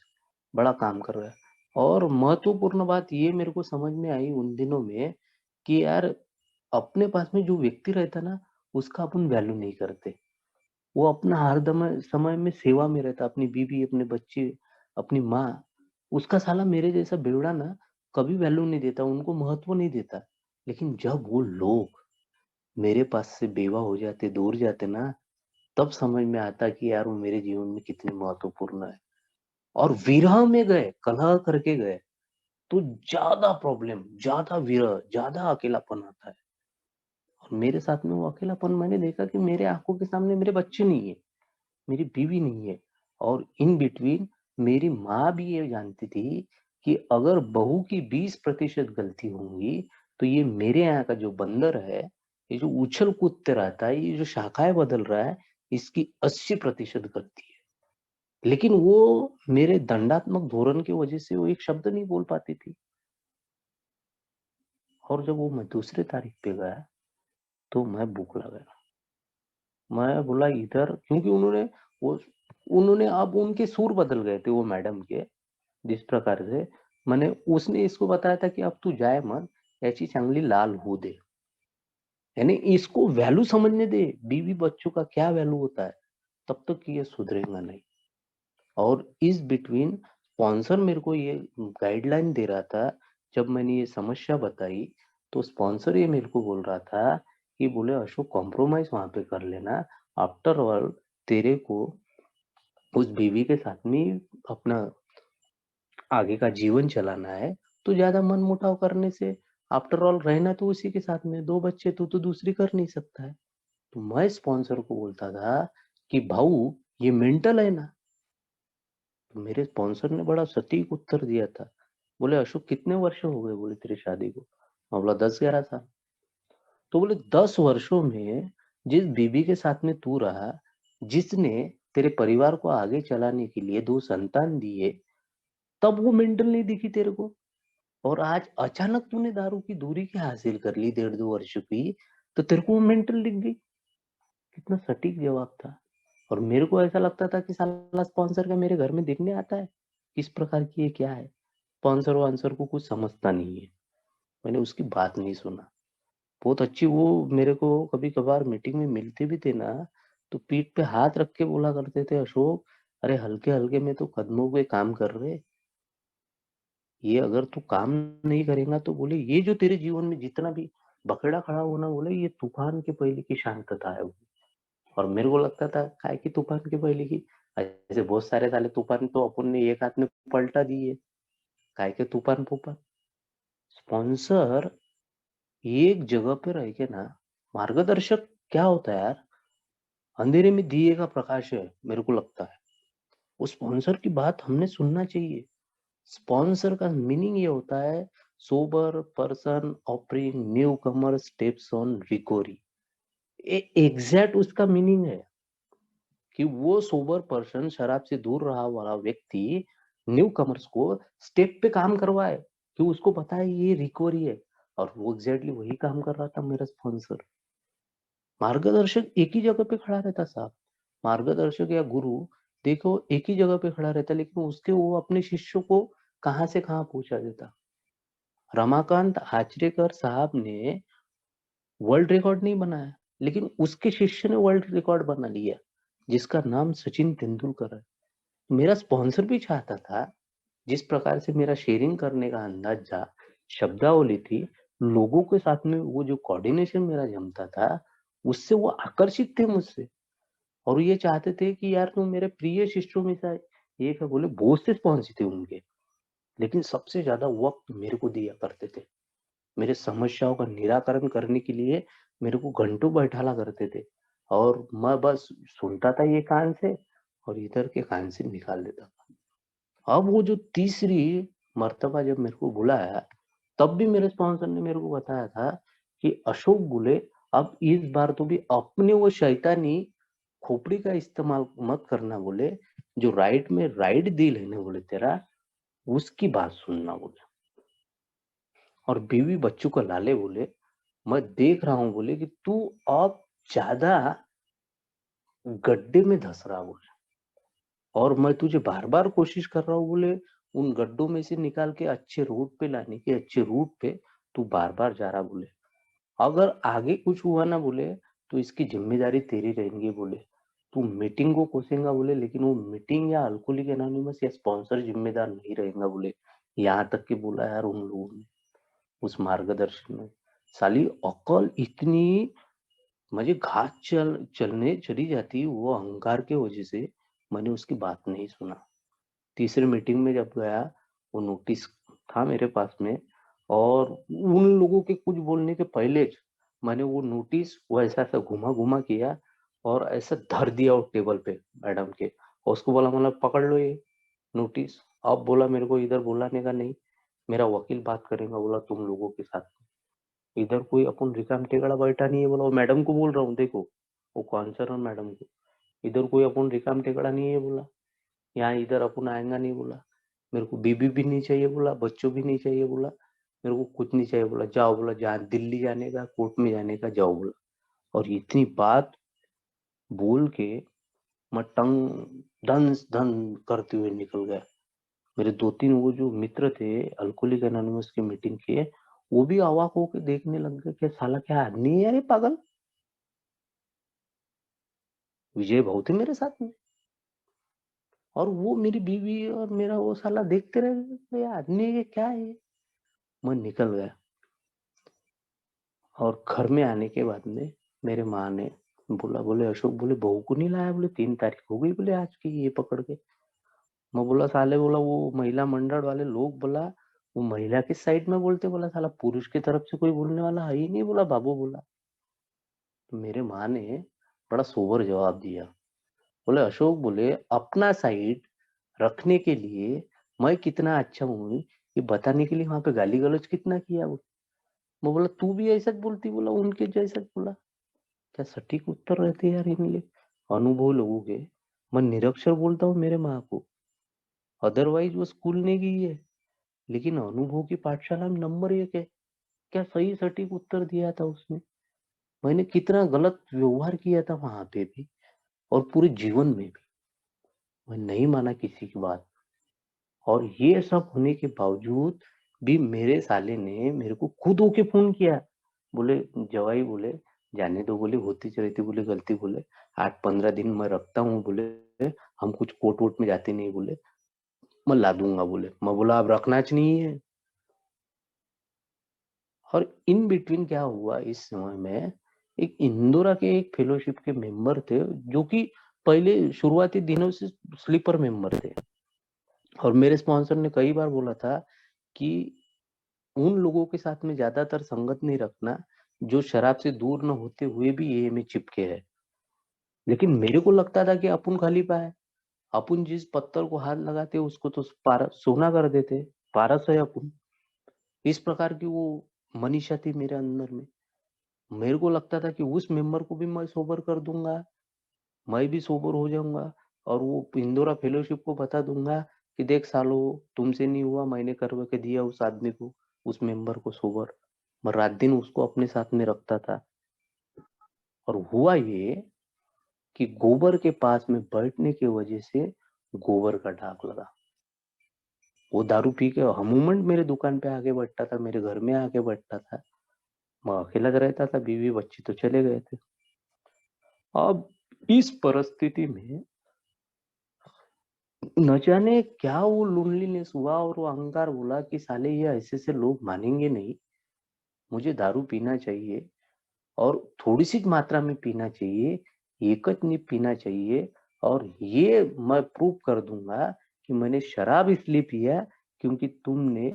बड़ा काम कर रहा है। और महत्वपूर्ण बात ये मेरे को समझ में आई उन दिनों में, कि यार अपने पास में जो व्यक्ति रहता ना, उसका अपन वैल्यू नहीं करते। वो अपना हर दम समय में सेवा में रहता, अपनी बीवी, अपने बच्चे, अपनी माँ। उसका साला मेरे जैसा बेवड़ा ना कभी वैल्यू नहीं देता, उनको महत्व नहीं देता। लेकिन जब वो लोग मेरे पास से बेवा हो जाते, दूर जाते ना, तब समझ में आता कि यार वो मेरे जीवन में कितने महत्वपूर्ण है। और विरह में गए, कलह करके गए, तो ज्यादा प्रॉब्लम, ज्यादा विरह, ज्यादा अकेलापन आता है। और मेरे साथ में वो अकेलापन मैंने देखा कि मेरे आंखों के सामने मेरे बच्चे नहीं है, मेरी बीवी नहीं है, और इन बिटवीन मेरी माँ भी ये जानती थी कि अगर बहू की 20% गलती होंगी, तो ये मेरे यहाँ का जो बंदर है, ये जो उछल कूदते रहता है, ये जो शाखाएं बदल रहा है, इसकी 80% गलती है। लेकिन वो मेरे दंडात्मक धोरण की वजह से वो एक शब्द नहीं बोल पाती थी। और जब वो मैं दूसरे तारीख पे गया, तो मैं भूखला गया। मैं बोला इधर, क्योंकि वो उन्होंने अब उनके सुर बदल गए थे वो मैडम के। जिस प्रकार से मैंने उसने इसको बताया था कि अब तू जाए मत, याची चांगली लाल हो दे, यानी इसको वैल्यू समझने दे, बीवी बच्चों का क्या वैल्यू होता है, तब तक ये सुधरेगा नहीं। और इस बिटवीन स्पॉन्सर मेरे को ये गाइडलाइन दे रहा था। जब मैंने ये समस्या बताई, तो स्पॉन्सर ये मेरे को बोल रहा था कि बोले अशोक, कॉम्प्रोमाइज वहां पे कर लेना। आफ्टर ऑल तेरे को उस बीवी के साथ में अपना आगे का जीवन चलाना है, तो ज्यादा मन मुटाव करने से, आफ्टर ऑल रहना तो उसी के साथ में, दो बच्चे तू तो दूसरी कर नहीं सकता है। तो मैं स्पॉन्सर को बोलता था कि भाऊ ये मेंटल है ना। तो मेरे स्पॉन्सर ने बड़ा सटीक उत्तर दिया था। बोले अशोक, कितने वर्ष हो गए बोले तेरी शादी को? मैं बोला 10-11 साल। तो बोले 10 वर्षों में जिस बीबी के साथ में तू रहा, जिसने तेरे परिवार को आगे चलाने के लिए 2 संतान दिए, तब वो मेंटल नहीं दिखी तेरे को? और आज अचानक तूने दारू की दूरी क्या हासिल कर ली 1.5-2 वर्ष की, तो तेरे को वो मेंटल दिख गई? कितना सटीक जवाब था। और मेरे को ऐसा लगता था कि साला स्पॉन्सर का मेरे घर में देखने आता है, किस प्रकार की ये क्या है। स्पॉन्सर वांसर को कुछ समझता नहीं है। मैंने उसकी बात नहीं सुना। बहुत अच्छी वो मेरे को कभी कभार मीटिंग में मिलते भी थे ना, तो पीठ पे हाथ रख के बोला करते थे, अशोक अरे हल्के हल्के में तो कदमों पे काम कर रहे, ये अगर तू काम नहीं करेगा तो बोले ये जो तेरे जीवन में जितना भी बखेड़ा खड़ा होना, बोले ये तूफान के पहले की शांतता है वो। और मेरे को लगता था काय की तूफान के पहले की, ऐसे बहुत सारे साले तूफान तो अपन ने एक हाथ में पलटा दिए, काय के तूफान फूफान। स्पॉन्सर एक जगह पे रह के ना, मार्गदर्शक क्या होता है यार, अंधेरे में दिए का प्रकाश है मेरे को लगता है। उस स्पॉन्सर की बात हमने सुनना चाहिए। स्पॉन्सर का मीनिंग ये होता है, sober person offering new Qamar steps on recovery. Exact उसका मीनिंग है कि वो सोबर पर्सन, शराब से दूर रहा वाला व्यक्ति, न्यू कमर्स को स्टेप पे काम करवाए, कि उसको पता है ये रिकवरी है। और वो एग्जैक्टली वही काम कर रहा था मेरा स्पॉन्सर। मार्गदर्शक एक ही जगह पे खड़ा रहता साहब। मार्गदर्शक या गुरु, देखो एक ही जगह पे खड़ा रहता, लेकिन उसके वो अपने शिष्यों को कहाँ से कहाँ पहुंचा देता। रमाकांत आचरेकर साहब ने वर्ल्ड रिकॉर्ड नहीं बनाया, लेकिन उसके शिष्य ने वर्ल्ड रिकॉर्ड बना लिया, जिसका नाम सचिन तेंदुलकर है। मेरा स्पॉन्सर भी चाहता था, जिस प्रकार से मेरा शेयरिंग करने का अंदाज था, शब्दावली थी, लोगों के साथ में वो जो कोऑर्डिनेशन मेरा जमता था, उससे वो आकर्षित थे मुझसे। और ये चाहते थे कि यार तुम मेरे प्रिय शिष्यों में से एक है। बोले बहुत से स्पॉन्सर थे उनके, लेकिन सबसे ज्यादा वक्त मेरे को दिया करते थे। मेरे समस्याओं का निराकरण करने के लिए मेरे को घंटों बैठाला करते थे, और मैं बस सुनता था ये कान से, और इधर के कान से निकाल देता था। अब वो जो तीसरी मर्तबा जब मेरे को बुलाया, तब भी मेरे स्पॉन्सर ने मेरे को बताया था कि अशोक बोले, अब इस बार तो भी अपने वो शैतानी खोपड़ी का इस्तेमाल मत करना बोले, जो राइट में राइट दिल है ना बोले तेरा, उसकी बात सुनना बोले। और बीवी बच्चों का लाले बोले, मैं देख रहा हूँ बोले कि तू अब ज्यादा गड्ढे में धस रहा बोले, और मैं तुझे बार बार कोशिश कर रहा हूँ बोले उन गड्ढों में से निकाल के अच्छे रूट पे लाने की, अच्छे रूट पे तू बार बार जा रहा बोले। अगर आगे कुछ हुआ ना बोले, तो इसकी ज़िम्मेदारी तेरी रहेगी बोले। तू मीटिंग को कोसेंगा बोले, लेकिन वो मीटिंग या अल्कोहलिक एनोनिमस या स्पॉन्सर ज़िम्मेदार नहीं रहेगा बोले। यहाँ तक कि बोला यार उन लोगों ने, उस मार्गदर्शन में। साली अक्ल इतनी मुझे घात चलने चली जाती वो अहंकार के वजह से, मैंने उसकी बात नहीं सुना। तीसरे मीटिंग में जब गया, वो नोटिस था मेरे पास में, और उन लोगों के कुछ बोलने के पहले मैंने वो नोटिस वो ऐसा ऐसा घुमा घुमा किया और ऐसा धर दिया वो टेबल पे मैडम के, और उसको बोला मतलब पकड़ लो ये नोटिस। अब बोला मेरे को इधर बुलाने का नहीं, मेरा वकील बात करेगा बोला तुम लोगों के साथ। इधर कोई अपन रिकाम टेकड़ा बैठा नहीं है बोला, वो मैडम को बोल रहा हूँ देखो, वो कॉन्सर्न मैडम को, इधर कोई अपन रिकाम टेकड़ा नहीं है बोला, यहाँ इधर अपन आएगा नहीं बोला, मेरे को बीबी भी नहीं चाहिए बोला, बच्चों भी नहीं चाहिए बोला, मेरे को कुछ नहीं चाहिए बोला, जाओ बोला, जहाँ दिल्ली जाने का कोर्ट में जाने का जाओ बोला। और इतनी बात बोल के मैं टंग धन धन करते हुए निकल गया। मेरे दो तीन वो जो मित्र थे अल्कोहलिक एनोनिमस की मीटिंग के, वो भी अवाक होके देखने लग गए कि साला क्या आदमी है यार ये पागल। विजय भाव थे मेरे साथ में, और वो मेरी बीवी और मेरा वो साला देखते रह गए, ये आदमी ये क्या है। मैं निकल गया, और घर में आने के बाद में मेरे माँ ने बोला, बोले अशोक बोले बहू को नहीं लाया बोले, 3 तारीख हो गई बोले आज की ये पकड़ के। मैं बोला साले बोला वो महिला मंडल वाले लोग बोला वो महिला के साइड में बोलते, बोला साला पुरुष की तरफ से कोई बोलने वाला है ही नहीं बोला बाबू बोला। तो मेरे माँ ने बड़ा सोबर जवाब दिया, बोले अशोक बोले अपना साइड रखने के लिए मैं कितना अच्छा हूँ ये बताने के लिए वहां पे गाली गलौज कितना किया वो। मैं बोला तू भी ऐसा बोलती बोला उनके जैसा बोला। क्या सटीक उत्तर रहते यार इनके अनुभव लोगों के। मैं निरक्षर बोलता हूँ मेरे माँ को, अदरवाइज वो स्कूल नहीं गई है, लेकिन अनुभव की पाठशाला में नंबर 1 है। क्या सही सटीक उत्तर दिया था उसने। मैंने कितना गलत व्यवहार किया था वहां पे भी, और पूरे जीवन में भी मैं नहीं माना किसी की बात। और ये सब होने के बावजूद भी मेरे साले ने मेरे को खुद होके फोन किया, बोले जवाई बोले जाने दो बोले, होती रहती बोले गलती बोले, 8-15 दिन मैं रखता हूँ बोले, हम कुछ कोर्ट वोट में जाते नहीं बोले, मैं ला दूंगा बोले। मैं बोला अब रखना च नहीं है। और इन बिटवीन क्या हुआ इस समय में, एक इंदौरा के एक फेलोशिप के मेंबर थे जो कि पहले शुरुआती दिनों से स्लीपर मेंबर थे, और मेरे स्पॉन्सर ने कई बार बोला था कि उन लोगों के साथ में ज्यादातर संगत नहीं रखना जो शराब से दूर न होते हुए भी ये में चिपके है। लेकिन मेरे को लगता था कि अपन खाली पाए, अपन जिस पत्थर को हाथ लगाते उसको तो पारा सोना कर देते, पारस है अपन। इस प्रकार की वो मनीषा थी मेरे अंदर में। मेरे को लगता था कि उस मेंबर को भी मैं सोबर कर दूंगा, मैं भी सोबर हो जाऊंगा, और वो इंदौरा फेलोशिप को बता दूंगा कि देख सालो तुमसे नहीं हुआ, मैंने करवा के दिया उस आदमी को, उस मेंबर को सोबर। मैं रात दिन उसको अपने साथ में रखता था। और हुआ ये कि गोबर के पास में बैठने की वजह से गोबर का दाग लगा। वो दारू पी के अमूमन मेरे दुकान पे आके बैठता था, मेरे घर में आके बैठता था। मैं अकेला रहता था, बीवी बच्चे तो चले गए थे। अब इस परिस्थिति में न जाने क्या वो लोनलीनेस हुआ, और वो अहंकार बोला कि साले ये ऐसे से लोग मानेंगे नहीं, मुझे दारू पीना चाहिए, और थोड़ी सी मात्रा में पीना चाहिए, एकच नहीं पीना चाहिए। और ये मैं प्रूव कर दूंगा कि मैंने शराब इसलिए पिया क्योंकि तुमने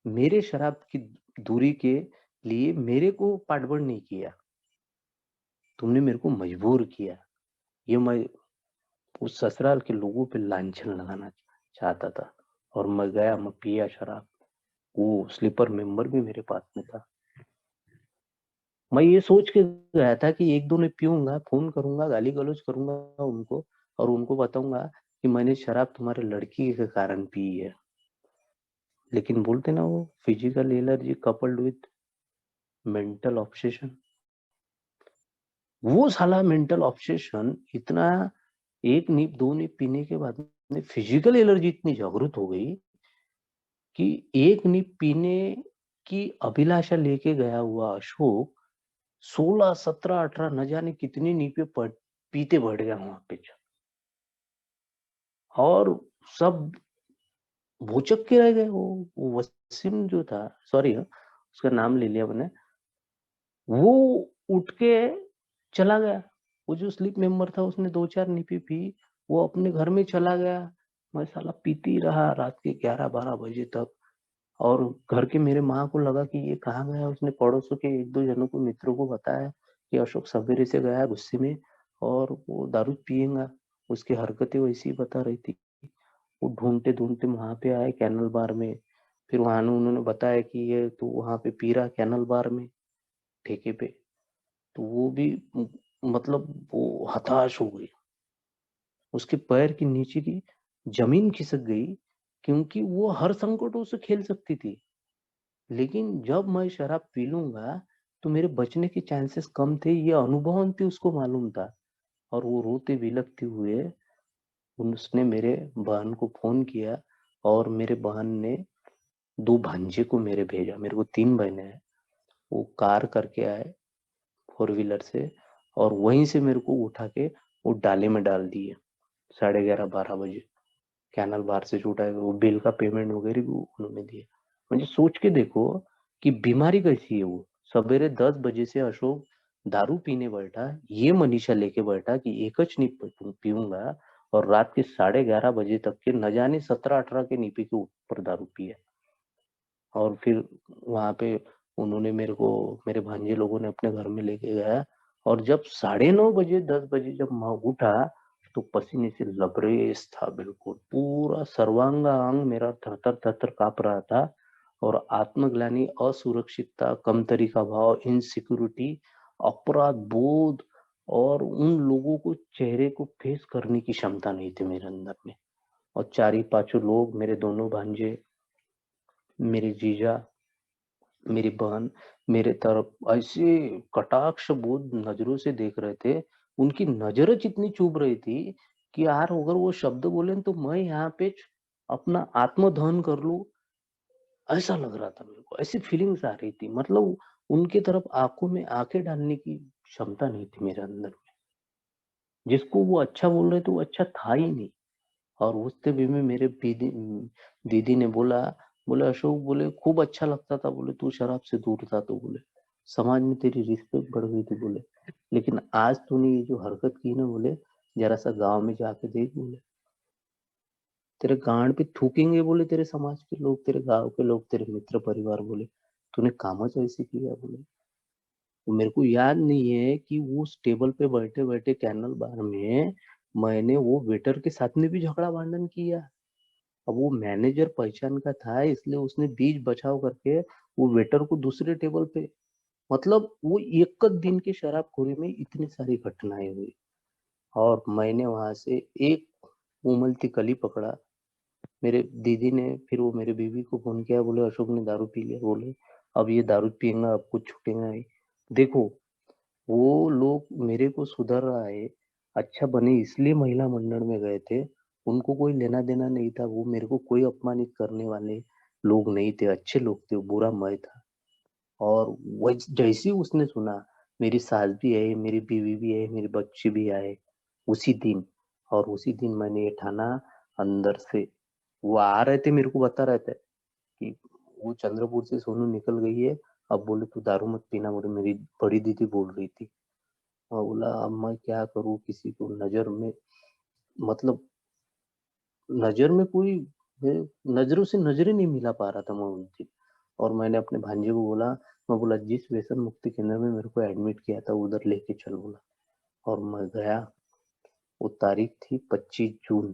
मेरे शराब की दूरी के लिए मेरे को पाठबढ़ नहीं किया, तुमने मेरे को मजबूर किया। ये मैं उस ससुराल के लोगों पे लांछन लगाना चाहता था, और मैं गया, मैं पिया शराब। वो स्लीपर मेंबर भी मेरे पास में था। मैं ये सोच के गया था कि एक दो ने पीऊंगा, फोन करूंगा, गाली गलौज करूंगा उनको, और उनको बताऊंगा कि मैंने शराब तुम्हारे लड़की के कारण पी है। लेकिन बोलते ना वो physical allergy coupled with mental obsession, वो साला मेंटल ऑब्सेशन इतना, एक नींब दो नींब पीने के बाद में फिजिकल एलर्जी इतनी जागृत हो गई कि एक नींब पीने की अभिलाषा लेके गया हुआ अशोक 16, 17, 18 न जाने कितनी नीपे पीते बैठ गया वहां पे। और सब भौचक्के के रह गए। वो वसीम जो था, सॉरी उसका नाम ले लिया मैंने, वो उठ के चला गया। वो जो स्लीप मेंबर था उसने 2-4 नीपी पी, वो अपने घर में चला गया। मैं साला पीती रहा रात के 11-12 बजे तक। और घर के मेरे माँ को लगा कि ये कहाँ गया। उसने पड़ोसों के 1-2 जनों को, मित्रों को बताया कि अशोक सवेरे से गया गुस्से में और वो दारू पिएगा। उसकी हरकतें वैसी ही बता रही थी। वो ढूंढते ढूंढते वहां पे आए कैनल बार में। फिर वहां उन्होंने बताया कि ये तो वहां पे पी रहा कैनल बार में, ठेके पे। तो वो भी मतलब वो हताश हो गई। उसके पैर के नीचे की जमीन खिसक गई, क्योंकि वो हर संकटों से खेल सकती थी। लेकिन जब मैं शराब पी लूंगा तो मेरे बचने के चांसेस कम थे, ये अनुभव थी, उसको मालूम था। और वो रोते बिलखते हुए उसने मेरे बहन को फोन किया। और मेरे बहन ने 2 भांजे को मेरे भेजा। मेरे को 3 बहनें हैं। वो कार करके आए, 4 व्हीलर से, और वहीं से मेरे को उठा के वो डाले में डाल दिए 11:30-12 बजे। कैनल बाहर से छूटा है, वो बिल का पेमेंट वगैरह भी उन्होंने दिया। मुझे सोच के देखो कि बीमारी कैसी है। वो सवेरे 10 बजे से अशोक दारू पीने बैठा, ये मनीषा लेके बैठा कि एकच नीप पीऊंगा, और रात के 11:30 बजे तक के न जाने 17-18 के नीपे के ऊपर दारू पिया। और फिर वहां पे उन्होंने मेरे को, मेरे भांजे लोगों ने अपने घर में लेके गया। और जब 9:30 बजे 10 बजे जब मैं उठा तो पसीने से लबरेज था, बिल्कुल पूरा सर्वांगा अंग मेरा थरथर थरथर कांप रहा था। और आत्मग्लानि, असुरक्षितता, कमतरी का भाव, इनसिक्योरिटी, अपराध बोध, और उन लोगों को चेहरे को फेस करने की क्षमता नहीं थी मेरे अंदर में। और 4 ही 5 लोग, मेरे दोनों भांजे, मेरे जीजा, मेरी बहन, मेरे तरफ ऐसे कटाक्ष बोध नजरों से देख रहे थे। उनकी नजरें इतनी चुभ रही थी कि यार अगर वो शब्द बोले तो मैं यहाँ पे अपना आत्मदहन कर लूं, ऐसा लग रहा था मेरे को। ऐसी फीलिंग्स आ रही थी, मतलब उनके तरफ आंखों में आंखें डालने की क्षमता नहीं थी मेरे अंदर में। जिसको वो अच्छा बोल रहे थे वो अच्छा था ही नहीं। और उससे भी में मेरे दीदी दीदी ने बोला, बोले अशोक, बोले खूब अच्छा लगता था, बोले तू शराब से दूर था तो, बोले समाज में तेरी रिस्पेक्ट बढ़ गई थी, बोले लेकिन आज तूने ये जो हरकत की ना, बोले जरा सा गांव में जाके देख, बोले तेरे गांड पे थूकेंगे, बोले तेरे समाज के लोग, तेरे गांव के लोग, तेरे मित्र परिवार, बोले तूने काम ऐसे किया, बोले। तो मेरे को याद नहीं है कि वो उस टेबल पे बैठे बैठे कैनल बार में मैंने वो वेटर के साथ में भी झगड़ा भांडन किया। अब वो मैनेजर पहचान का था, इसलिए उसने बीच बचाव करके वो वेटर को दूसरे टेबल पे, मतलब वो एक दिन के शराबखोरी में इतनी सारी घटनाएं हुई। और मैंने वहां से एक उमलती कली पकड़ा। मेरे दीदी ने फिर वो मेरे बीवी को फोन किया, बोले अशोक ने दारू पी लिया, बोले अब ये दारू पिएगा, अब कुछ छूटेगा नहीं। देखो, वो लोग मेरे को सुधर रहा है, अच्छा बने इसलिए महिला मंडल में गए थे। उनको कोई लेना देना नहीं था, वो मेरे को कोई अपमानित करने वाले लोग नहीं थे, अच्छे लोग थे, बुरा मैं था। और वह जैसे ही उसने सुना मेरी सास भी है, मेरी बीवी भी है, मेरे बच्चे भी आए उसी दिन। और उसी दिन मैंने ये ठाना अंदर से। वो आ रहे थे, मेरे को बता रहे थे कि वो चंद्रपुर से सोनू निकल गई है, अब बोले तू दारू मत पीना, बोले मेरी बड़ी दीदी बोल रही थी। और बोला अब मैं क्या करूँ, किसी को नजर में, मतलब नजर में कोई, नजरों से नजरें नहीं मिला पा रहा था मैं उस दिन। और मैंने अपने भांजे को बोला, मैं बोला जिस व्यसन मुक्ति केंद्र में मेरे को एडमिट किया था उधर लेके चल, बोला। और मैं गया। वो तारीख थी 25 जून।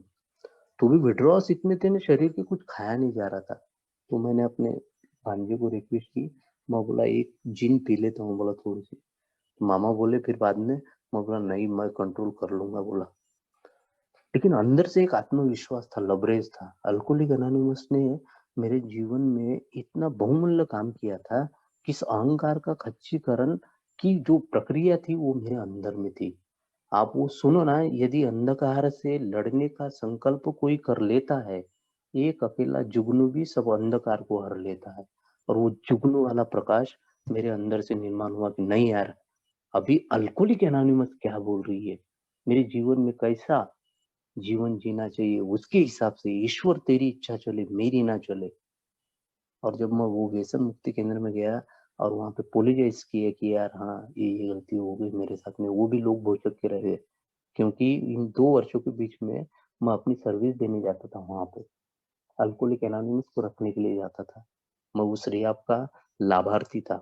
तो भी विड्रॉस इतने थे ना, शरीर के कुछ खाया नहीं जा रहा था। तो मैंने अपने भांजे को रिक्वेस्ट की, मैं बोला एक जिन पी लेता हूँ, बोला थोड़ी सी। मामा बोले फिर बाद में, मैं बोला नहीं मैं कंट्रोल कर लूंगा, बोला। लेकिन अंदर से एक आत्मविश्वास था, लबरेज था। अल्कोहलिक अनोनिमस ने मेरे जीवन में इतना बहुमूल्य काम किया था कि इस अहंकार का खच्चीकरण की जो प्रक्रिया थी वो मेरे अंदर में थी। आप वो सुनो ना, यदि अंधकार से लड़ने का संकल्प कोई कर लेता है, एक अकेला जुगनू भी सब अंधकार को हर लेता है। और वो जुगनू वाला प्रकाश मेरे अंदर से निर्माण हुआ कि नहीं यार, अभी अल्कोहलिक एनोनिमस क्या बोल रही है, मेरे जीवन में कैसा जीवन जीना चाहिए, उसके हिसाब से ईश्वर तेरी इच्छा चले, मेरी ना चले। और जब मैं वो व्यसन मुक्ति केंद्र में गया और वहां पे पोलोजाइज किया कि यार हाँ ये गलती हो गई मेरे साथ में, वो भी लोग भौचक के रहे। क्योंकि इन 2 वर्षों के बीच में मैं अपनी सर्विस देने जाता था वहां पे, अल्कोहलिक एनोनिमस को रखने के लिए जाता था। मैं उस रियाब का लाभार्थी था।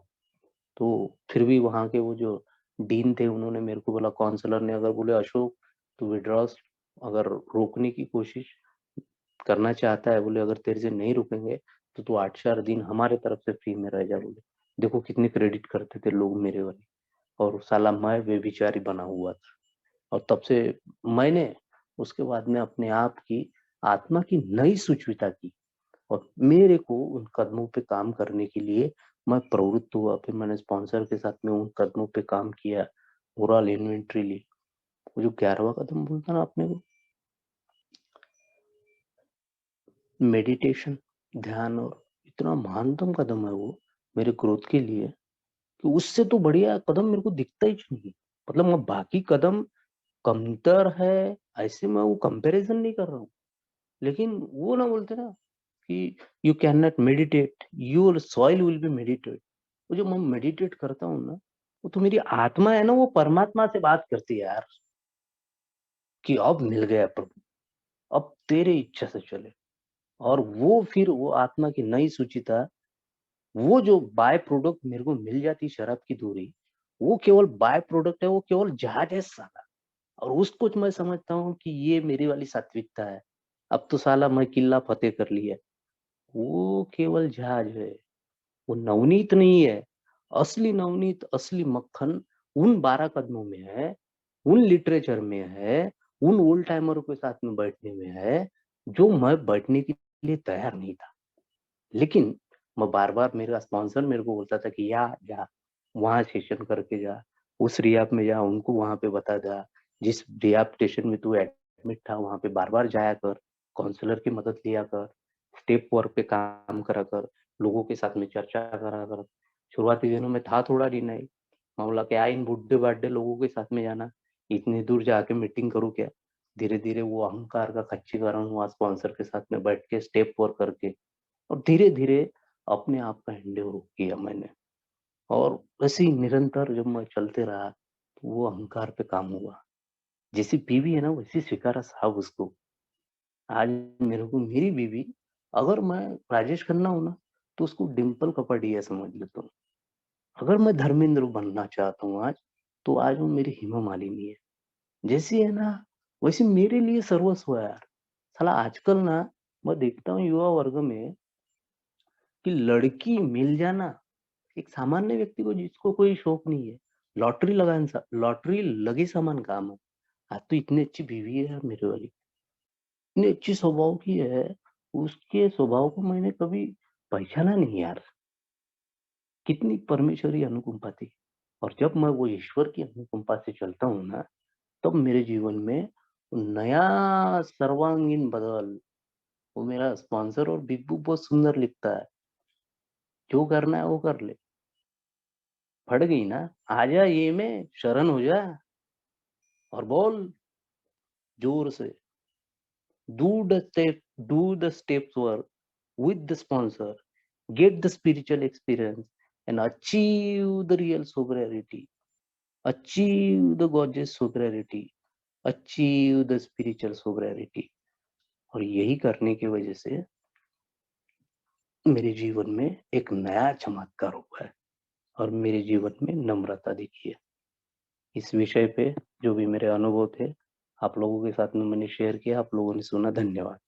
तो फिर भी वहां के वो जो डीन थे उन्होंने मेरे को बोला, काउंसलर ने अगर बोले अशोक तू विड्रॉस अगर रोकने की कोशिश करना चाहता है, बोले अगर तेरे से नहीं रुकेंगे तो तू 8 4 दिन हमारे तरफ से फ्री में रह जा। बोले देखो कितने क्रेडिट करते थे लोग मेरे वाले। और साला मैं बेविचारी बना हुआ था। और तब से मैंने उसके बाद में अपने आप की आत्मा की नई सुचिता की और मेरे को उन कदमों पे काम करने के लिए मैं प्रवृत्त हुआ। फिर मैंने स्पॉन्सर के साथ में उन कदमों पे काम किया, ओवरऑल इन्वेंट्री ली। वो जो 11वां कदम बोलता ना अपने को, मेडिटेशन, ध्यान, और इतना महानतम कदम है वो मेरे ग्रोथ के लिए कि उससे तो बढ़िया कदम मेरे को दिखता ही नहीं। मतलब मैं बाकी कदम कमतर है ऐसे मैं वो कंपैरिजन नहीं कर रहा हूँ, लेकिन वो ना बोलते ना कि you can not meditate, your soil will be meditate. वो जो मैं मेडिटेट करता हूँ ना, वो तो मेरी आत्मा है ना, वो परमात्मा से बात करती है यार कि अब मिल गया प्रभु, अब तेरे इच्छा से चले। और वो फिर वो आत्मा की नई सुचिता, वो जो बाय प्रोडक्ट मेरे को मिल जाती शराब की दूरी, वो केवल बाय प्रोडक्ट है, वो केवल जहाज है साला। और उसको मैं समझता हूँ कि ये मेरी वाली सात्विकता है। अब तो साला मैं किला फतेह कर लिया, वो केवल जहाज है, वो नवनीत नहीं है। असली नवनीत, असली मक्खन उन 12 कदमों में है, उन लिटरेचर में है, उन ओल्ड टाइमरों के साथ में बैठने में है, जो मैं बैठने के लिए तैयार नहीं था। लेकिन मैं बार बार, मेरा स्पॉन्सर मेरे को बोलता था कि या जा वहां सेशन करके जा, उस रियाब में जा, उनको वहां पे बता जा, जिस रियाब स्टेशन में तू एडमिट था वहां पे बार बार जाया कर, काउंसलर की मदद लिया कर, स्टेप वर्क पे काम करा कर, लोगों के साथ में चर्चा करा कर। शुरुआती दिनों में था थोड़ा डिनाई, मैं बोला क्या इन बुड्ढे बाड्ढे लोगों के साथ में जाना, इतनी दूर जाके मीटिंग करूँ क्या। धीरे धीरे वो अहंकार का खच्चीकरण हुआ स्पॉन्सर के साथ में बैठ के स्टेप वर्क करके। और धीरे धीरे अपने आप का हैंडओवर किया मैंने। और वैसे ही निरंतर जब मैं चलते रहा तो वो अहंकार पे काम हुआ। जैसी बीवी है ना वैसी स्वीकारा साहब उसको। आज मेरे को मेरी बीवी, अगर मैं राजेश खन्ना हूं ना तो उसको डिम्पल कपाडिया समझ लेता हूँ। अगर मैं धर्मेंद्र बनना चाहता हूँ आज, तो आज वो मेरी हेमा मालिनी है। जैसी है ना वैसे मेरे लिए सर्वस्व है यार। साला आजकल ना मैं देखता हूँ युवा वर्ग में कि लड़की मिल जाना एक सामान्य व्यक्ति को, जिसको कोई शौक नहीं है, लॉटरी लगे समान काम है। आज तो इतनी अच्छी बीवी है यार मेरे वाली, इतनी अच्छी स्वभाव की है। उसके स्वभाव को मैंने कभी पहचाना नहीं यार। कितनी परमेश्वरी अनुकंपा थी। और जब मैं वो ईश्वर की अनुकंपा से चलता हूँ ना, तब मेरे जीवन में नया सर्वांगीण बदल। वो मेरा स्पॉन्सर और बिग बुक बहुत सुंदर लिखता है, जो करना है वो कर ले। फट गई ना, आजा ये में शरण हो जा और बोल जोर से, do the steps work with the sponsor, get the spiritual experience and achieve the real sobriety, achieve the gorgeous sobriety, achieve the spiritual sobriety। और यही करने की वजह से मेरे जीवन में एक नया चमत्कार हुआ है और मेरे जीवन में नम्रता दिखी है। इस विषय पे जो भी मेरे अनुभव थे आप लोगों के साथ में मैंने शेयर किया, आप लोगों ने सुना, धन्यवाद।